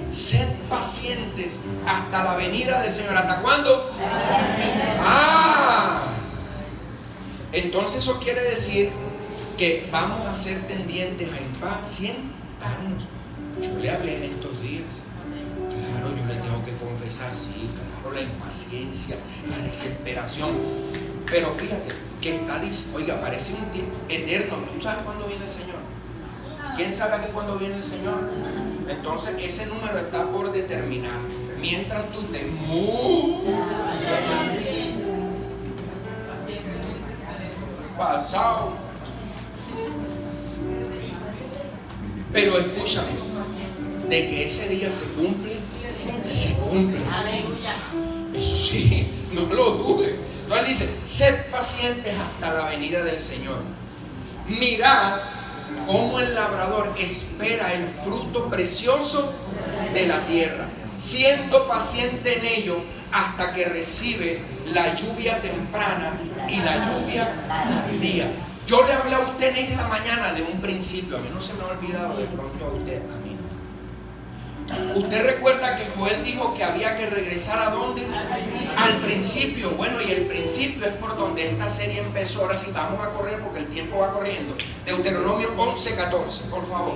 sed pacientes hasta la venida del Señor. ¿Hasta cuándo? Entonces eso quiere decir que vamos a ser tendientes a impacientarnos. Yo le hablé en estos días. Claro, yo le tengo que confesar, sí, claro, la impaciencia, la desesperación. Pero fíjate, que está, oiga, parece un tiempo eterno. ¿Tú sabes cuándo viene el Señor? ¿Quién sabe aquí cuándo viene el Señor? Entonces ese número está por determinar. Mientras tú te pasado. Pero escúchame, de que ese día se cumple, se cumple. Eso sí, no lo dudes. Entonces dice, sed pacientes hasta la venida del Señor. Mirad cómo el labrador espera el fruto precioso de la tierra, siendo paciente en ello hasta que recibe la lluvia temprana y la lluvia tardía. Yo le hablé a usted en esta mañana de un principio. A mí no se me ha olvidado, de pronto a usted, a mí no. Usted recuerda que Joel dijo que había que regresar ¿a dónde? Al principio. Bueno, y el principio es por donde esta serie empezó. Ahora sí, vamos a correr porque el tiempo va corriendo. Deuteronomio 11:14, por favor.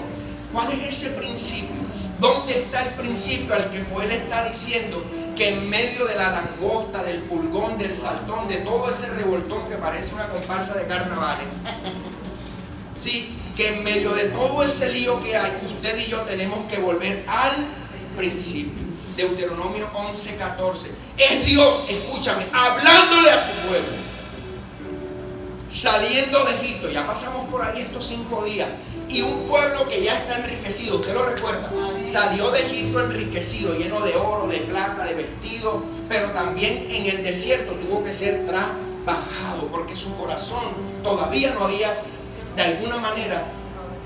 ¿Cuál es ese principio? ¿Dónde está el principio al que Joel está diciendo que en medio de la langosta, del pulgón, del saltón, de todo ese revoltón que parece una comparsa de carnavales? Sí, que en medio de todo ese lío que hay, usted y yo tenemos que volver al principio. Deuteronomio 11:14. Es Dios, escúchame, hablándole a su pueblo, saliendo de Egipto. Ya pasamos por ahí estos 5 días. Y un pueblo que ya está enriquecido, ¿usted lo recuerda? Salió de Egipto enriquecido, lleno de oro, de plata, de vestido, pero también en el desierto tuvo que ser trabajado, porque su corazón todavía no había, de alguna manera,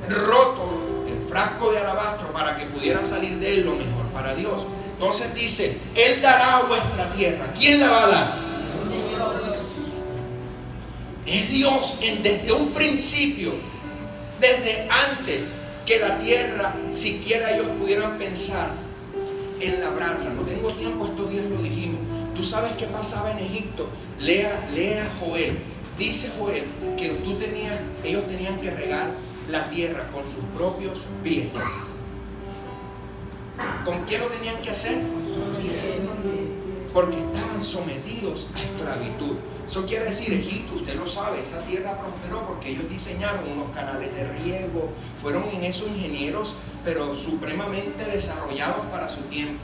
roto el frasco de alabastro para que pudiera salir de él lo mejor para Dios. Entonces dice, Él dará a vuestra tierra. ¿Quién la va a dar? Es Dios desde un principio. Desde antes que la tierra siquiera ellos pudieran pensar en labrarla. No tengo tiempo, estos días lo dijimos. Tú sabes qué pasaba en Egipto. Lea Joel. Dice Joel que ellos tenían que regar la tierra con sus propios pies. ¿Con qué lo tenían que hacer? Porque estaban sometidos a esclavitud. Eso quiere decir, Egipto, usted lo sabe, esa tierra prosperó porque ellos diseñaron unos canales de riego, fueron en esos ingenieros, pero supremamente desarrollados para su tiempo.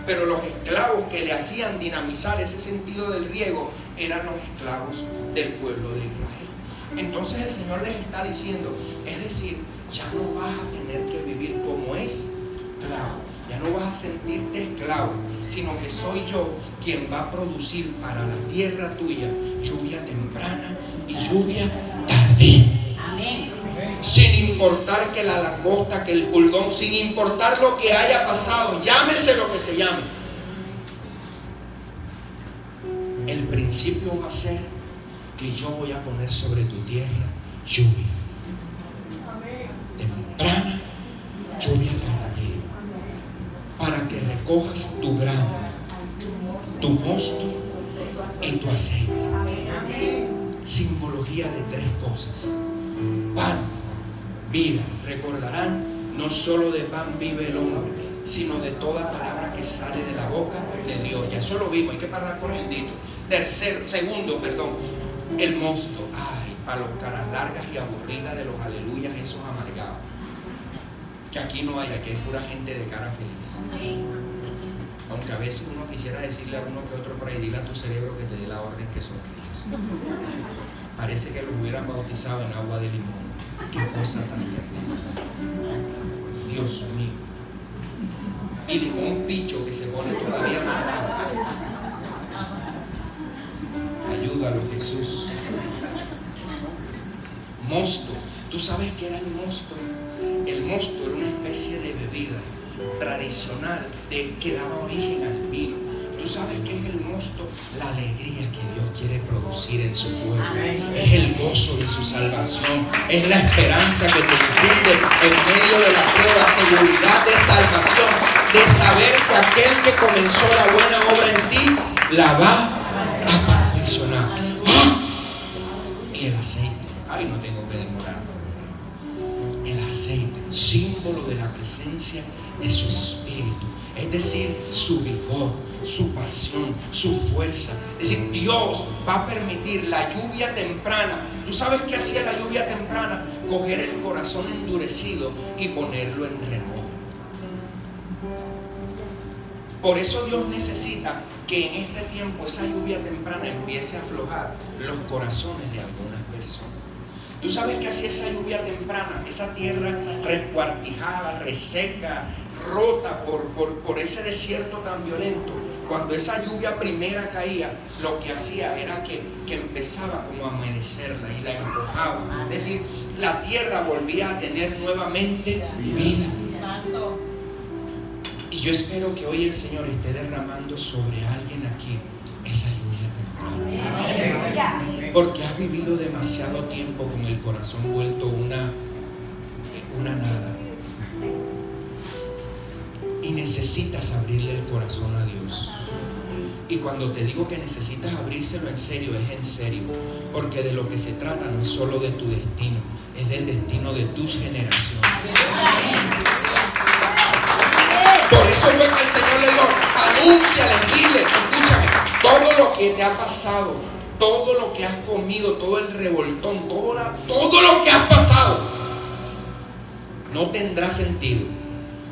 Pero los esclavos que le hacían dinamizar ese sentido del riego eran los esclavos del pueblo de Israel. Entonces el Señor les está diciendo, es decir, ya no vas a tener que vivir como esclavo, ya no vas a sentirte esclavo, sino que soy yo quien va a producir para la tierra tuya lluvia temprana y lluvia tardía. Amén. Sin importar que la langosta, que el pulgón, sin importar lo que haya pasado, llámese lo que se llame. El principio va a ser que yo voy a poner sobre tu tierra lluvia temprana, lluvia tardía, para que recojas tu grano, tu mosto y tu aceite. Simbología de tres cosas: pan, vida. Recordarán, no solo de pan vive el hombre, sino de toda palabra que sale de la boca de Dios. Ya eso lo vimos, hay que parar con el dito. Segundo, el mosto. Ay, para los caras largas y aburridas de los aleluyas, esos amargados. Que aquí no hay, aquí hay pura gente de cara feliz. Aunque a veces uno quisiera decirle a uno que otro por ahí, dile a tu cerebro que te dé la orden que sonríes. Parece que los hubieran bautizado en agua de limón. Qué cosa tan terrible. Dios mío. Y limón picho que se pone todavía más. Ayúdalo, Jesús. Mosto. ¿Tú sabes qué era el mosto? El mosto era una especie de bebida tradicional que daba origen al vino. ¿Tú sabes qué es el mosto? La alegría que Dios quiere producir en su pueblo. Es el gozo de su salvación. Es la esperanza que te infunde en medio de la prueba, seguridad de salvación, de saber que aquel que comenzó la buena obra en ti la va a perfeccionar. Y el aceite. Ay, no tengo que demorar. El aceite, símbolo de la presencia de su espíritu, es decir, su vigor, su pasión, su fuerza. Es decir, Dios va a permitir la lluvia temprana. ¿Tú sabes qué hacía la lluvia temprana? Coger el corazón endurecido y ponerlo en remojo. Por eso Dios necesita que en este tiempo esa lluvia temprana empiece a aflojar los corazones de algunas personas. ¿Tú sabes qué hacía esa lluvia temprana? Esa tierra rescuartijada, reseca, rota por ese desierto tan violento. Cuando esa lluvia primera caía, lo que hacía era que empezaba como a amanecerla y la empujaba. Es decir, la tierra volvía a tener nuevamente vida. Y yo espero que hoy el Señor esté derramando sobre alguien aquí esa lluvia temprana. Porque has vivido demasiado tiempo con el corazón vuelto una nada. Y necesitas abrirle el corazón a Dios. Y cuando te digo que necesitas abrírselo en serio, es en serio. Porque de lo que se trata no es solo de tu destino, es del destino de tus generaciones. Por eso fue que el Señor le dijo, anúnciale, dile, escúchame, todo lo que te ha pasado, todo lo que has comido, todo el revoltón, todo lo que has pasado, no tendrá sentido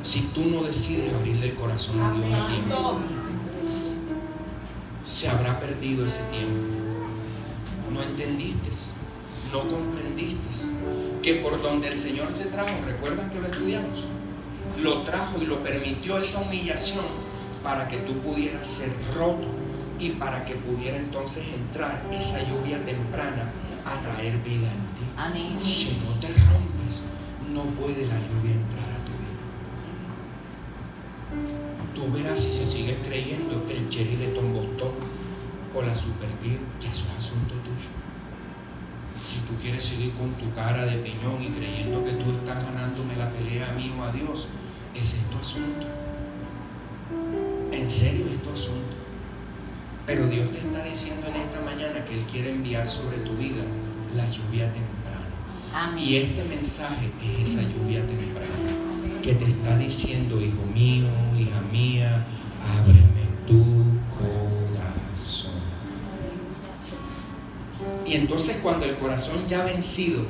si tú no decides abrirle el corazón a Dios a tiempo. Se habrá perdido ese tiempo. No entendiste, no comprendiste que por donde el Señor te trajo, ¿recuerdan que lo estudiamos? Lo trajo y lo permitió esa humillación para que tú pudieras ser roto y para que pudiera entonces entrar esa lluvia temprana a traer vida en ti. Amén. Si no te rompes, no puede la lluvia entrar a tu vida. Tú verás si sigues creyendo que el cherry de Tombostón o la Super Beer, ya eso es asunto tuyo. Si tú quieres seguir con tu cara de piñón y creyendo que tú estás ganándome la pelea a mí o a Dios, ese es tu asunto. En serio es tu asunto. Pero Dios te está diciendo en esta mañana que Él quiere enviar sobre tu vida la lluvia temprana. Amén. Y este mensaje es esa lluvia temprana que te está diciendo: hijo mío, hija mía, ábreme tu corazón. Y entonces, cuando el corazón ya vencido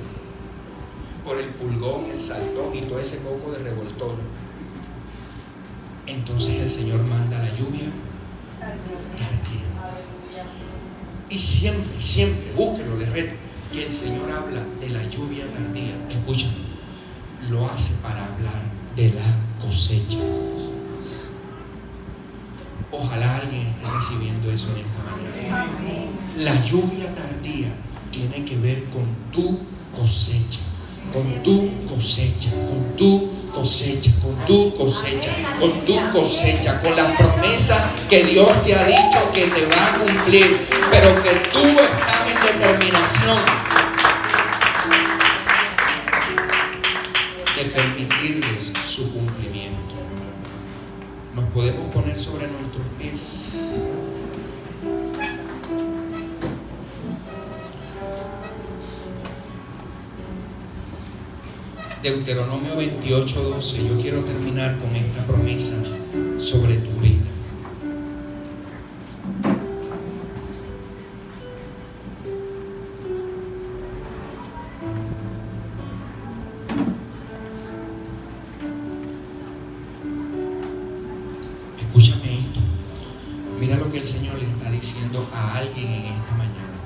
por el pulgón, el saltón y todo ese poco de revoltón, entonces el Señor manda la lluvia tardía. Y siempre, búsquelo, le reto, que el Señor habla de la lluvia tardía. Escúchame, lo hace para hablar de la cosecha. Ojalá alguien esté recibiendo eso en esta mañana. La lluvia tardía tiene que ver con tu cosecha, con tu cosecha, con tu cosecha, con tu cosecha, con tu cosecha, con la promesa que Dios te ha dicho que te va a cumplir, pero que tú estás en determinación de permitirles su cumplimiento. Nos podemos poner sobre nuestros pies. Deuteronomio 28:12. Yo quiero terminar con esta promesa sobre tu vida. Escúchame esto. Mira lo que el Señor le está diciendo a alguien en esta mañana.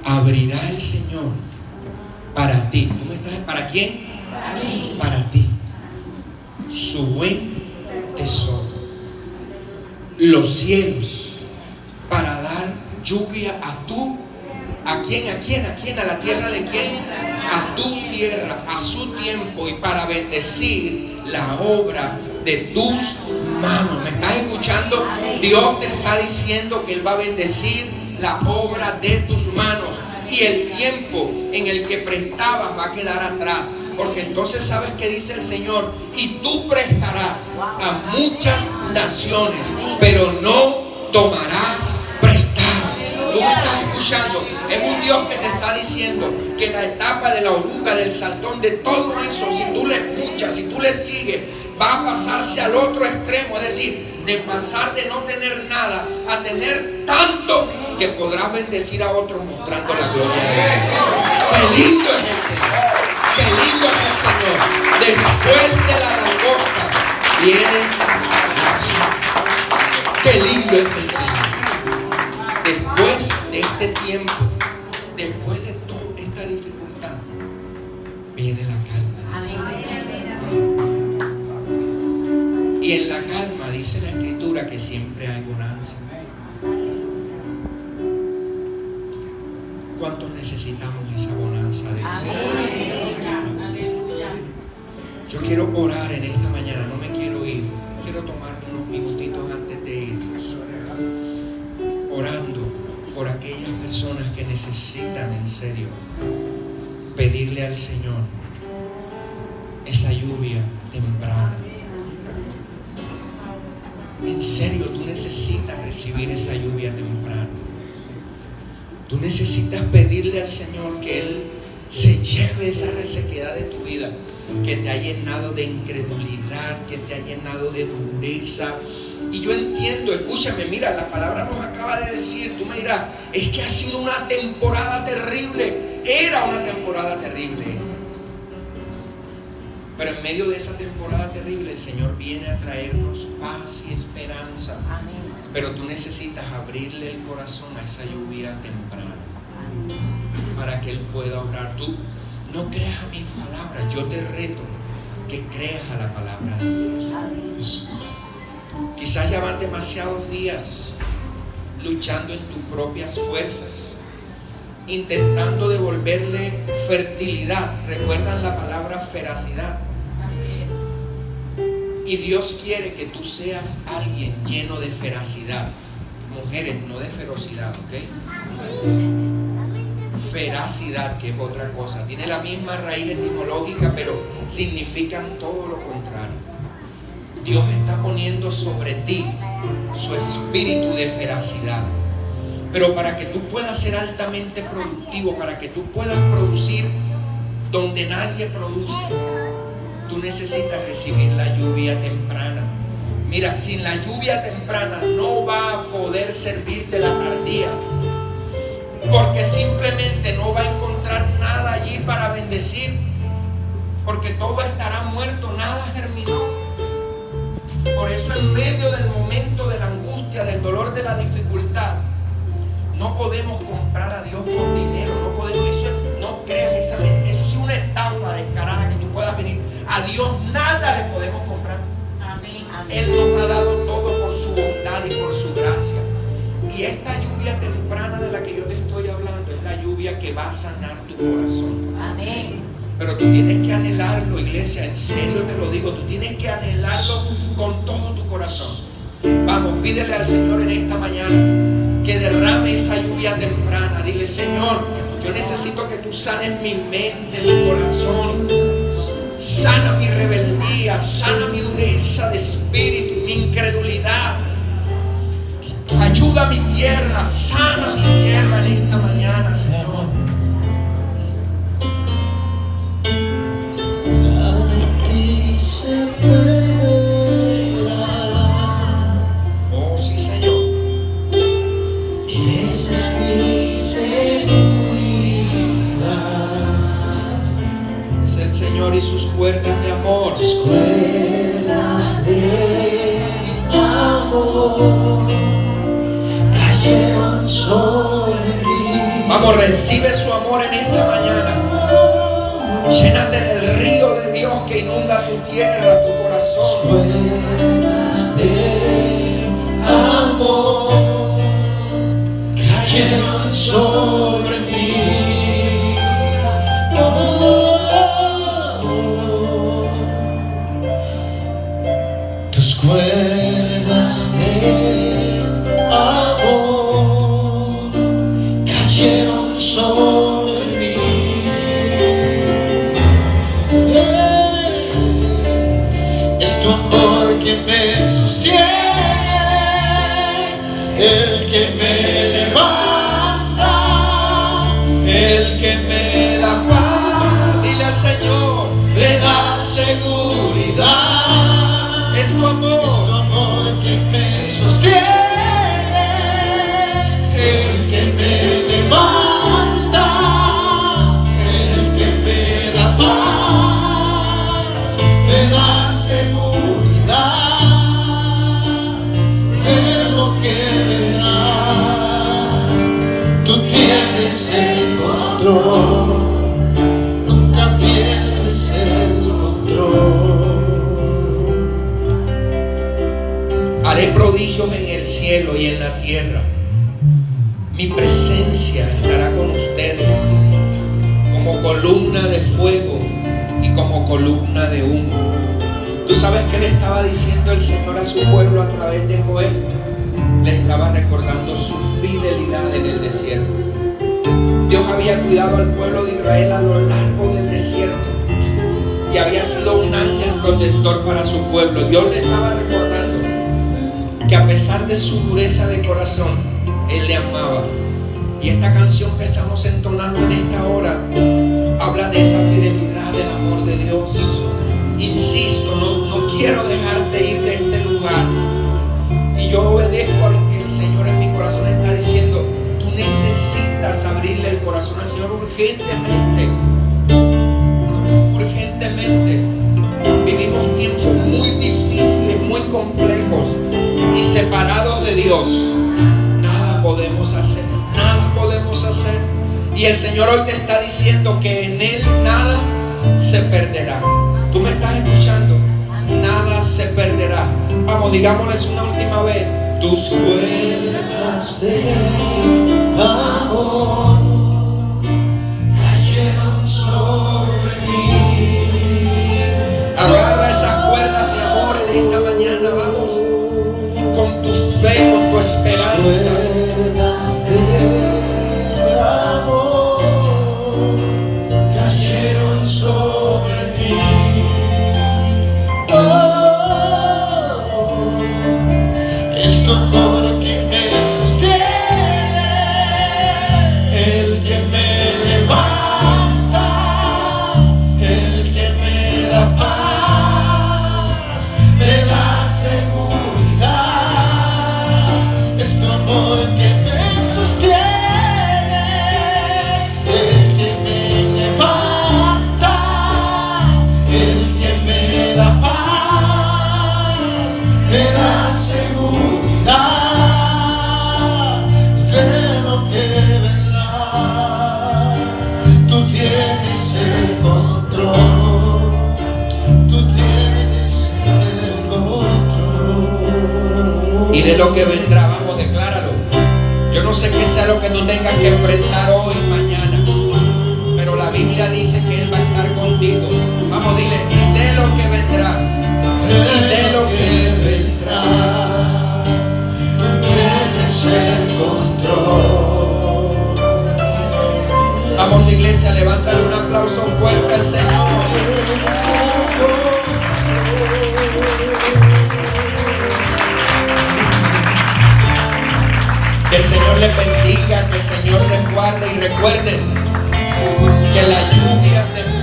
Abrirá el Señor para ti. ¿Tú me estás? ¿Para quién? Para mí. Para ti. Su buen tesoro. Los cielos para dar lluvia a tú. ¿A quién? ¿A quién? ¿A quién? ¿A la tierra de quién? A tu tierra, a su tiempo, y para bendecir la obra de tus manos. ¿Me estás escuchando? Dios te está diciendo que Él va a bendecir la obra de tus manos. Y el tiempo en el que prestabas va a quedar atrás. Porque entonces, ¿sabes qué dice el Señor? Y tú prestarás a muchas naciones, pero no tomarás prestado. ¿Tú me estás escuchando? Es un Dios que te está diciendo que la etapa de la oruga, del saltón, de todo eso, si tú le escuchas, si tú le sigues, va a pasarse al otro extremo. Es decir, de pasar de no tener nada a tener tanto que podrás bendecir a otros mostrando la gloria de Dios. ¡Qué lindo es el Señor! ¡Qué lindo es el Señor! Después de la langosta viene la calma. ¡Qué lindo es el Señor! Después de este tiempo, después de toda esta dificultad, viene la calma. Y en la calma dice la Escritura que siempre hay bonanza. ¿Cuántos necesitamos esa bonanza del Señor? Yo quiero orar en esta mañana, no me quiero ir. Quiero tomar unos minutitos antes de irnos, orando por aquellas personas que necesitan en serio pedirle al Señor esa lluvia temprana. En serio, tú necesitas recibir esa lluvia temprana. Tú necesitas pedirle al Señor que Él se lleve esa resequedad de tu vida, que te ha llenado de incredulidad, que te ha llenado de dureza. Y yo entiendo, escúchame, mira, la palabra nos acaba de decir, tú me dirás, es que ha sido una temporada terrible. Era una temporada terrible. Pero en medio de esa temporada terrible, el Señor viene a traernos paz y esperanza. Amén. Pero tú necesitas abrirle el corazón a esa lluvia temprana para que Él pueda obrar. Tú no creas a mis palabras. Yo te reto que creas a la palabra de Dios. Quizás ya van demasiados días luchando en tus propias fuerzas, intentando devolverle fertilidad. ¿Recuerdan la palabra feracidad? Y Dios quiere que tú seas alguien lleno de feracidad. Mujeres, no de ferocidad, ¿ok? Feracidad, que es otra cosa. Tiene la misma raíz etimológica, pero significan todo lo contrario. Dios está poniendo sobre ti su espíritu de veracidad. Pero para que tú puedas ser altamente productivo, para que tú puedas producir donde nadie produce, tú necesitas recibir la lluvia temprana. Mira, sin la lluvia temprana no va a poder servirte la tardía, porque simplemente no va a encontrar nada allí para bendecir, porque todo estará muerto, nada germinó. Por eso en medio del momento de la angustia, del dolor, de la dificultad, no podemos comprar a Dios con dinero. No podemos, eso no creas, eso es una estafa descarada que tú puedas venir. A Dios nada le podemos comprar. Amén, amén. Él nos ha dado todo por su bondad y por su gracia. Y esta lluvia temprana de la que yo te estoy hablando es la lluvia que va a sanar tu corazón. Amén. Pero tú tienes que anhelarlo, iglesia, en serio te lo digo, tú tienes que anhelarlo con todo tu corazón. Vamos, pídele al Señor en esta mañana que derrame esa lluvia temprana. Dile: Señor, yo necesito que tú sanes mi mente, mi corazón. Sana mi rebeldía, sana mi dureza de espíritu, mi incredulidad. Ayuda a mi tierra, sana mi tierra en esta mañana, Señor. Se perderá. Oh, sí, Señor. Esa es mi seguridad. Es el Señor y sus cuerdas de amor. Tus cuerdas de amor cayeron sobre mí. Vamos, recibe su amor en esta mañana. Llénate del río de Dios que inunda tu tierra, tu corazón. Cuerdas de amor cayeron sobre mí. Tus cuerdas de amor cayeron sobre mí. Es tu amor que me sostiene, el que me levanta, El que me da paz, dile al Señor, me da seguridad. es tu amor. Es tu amor que me sostiene, el que me levanta, el que me da paz, me da seguridad de lo que vendrá. Tú tienes el control, nunca pierdes el control. Haré prodigios en el cielo y en la tierra. Mi presencia estará con ustedes como columna de fuego y como columna de humo. ¿Tú sabes qué le estaba diciendo el Señor a su pueblo a través de Joel? Le estaba recordando su fidelidad en el desierto. Dios había cuidado al pueblo de Israel a lo largo del desierto y había sido un ángel protector para su pueblo. Dios le estaba recordando que a pesar de su dureza de corazón, Él le amaba. Y esta canción que estamos entonando en esta hora habla de esa fidelidad del amor de Dios. Insisto, no quiero dejarte ir de este lugar. Y yo obedezco a lo que el Señor en mi corazón está diciendo. Tú necesitas abrirle el corazón al Señor urgentemente. Urgentemente. Vivimos tiempos muy difíciles, muy complejos. Y separados de Dios, nada podemos hacer, nada podemos hacer. Y el Señor hoy te está diciendo que en Él nada se perderá. ¿Tú me estás escuchando? Nada se perderá. Vamos, digámosles una última vez. Tus cuerdas de amor cayeron sobre mí. Agarra esas cuerdas de amor en esta mañana, vamos. Con tu fe, con tu esperanza. Cuerdas de amor cayeron sobre mí. Es tu amor y de lo que vendrá. Vamos, decláralo. Yo no sé qué sea lo que tú tengas que enfrentar hoy, mañana, pero la Biblia dice que Él va a estar contigo. Vamos, dile, y de lo que vendrá, y de lo que vendrá, tú tienes el control. Vamos, iglesia, levántale un aplauso fuerte al Señor. Que el Señor les bendiga, que el Señor les guarde, y recuerden que la lluvia de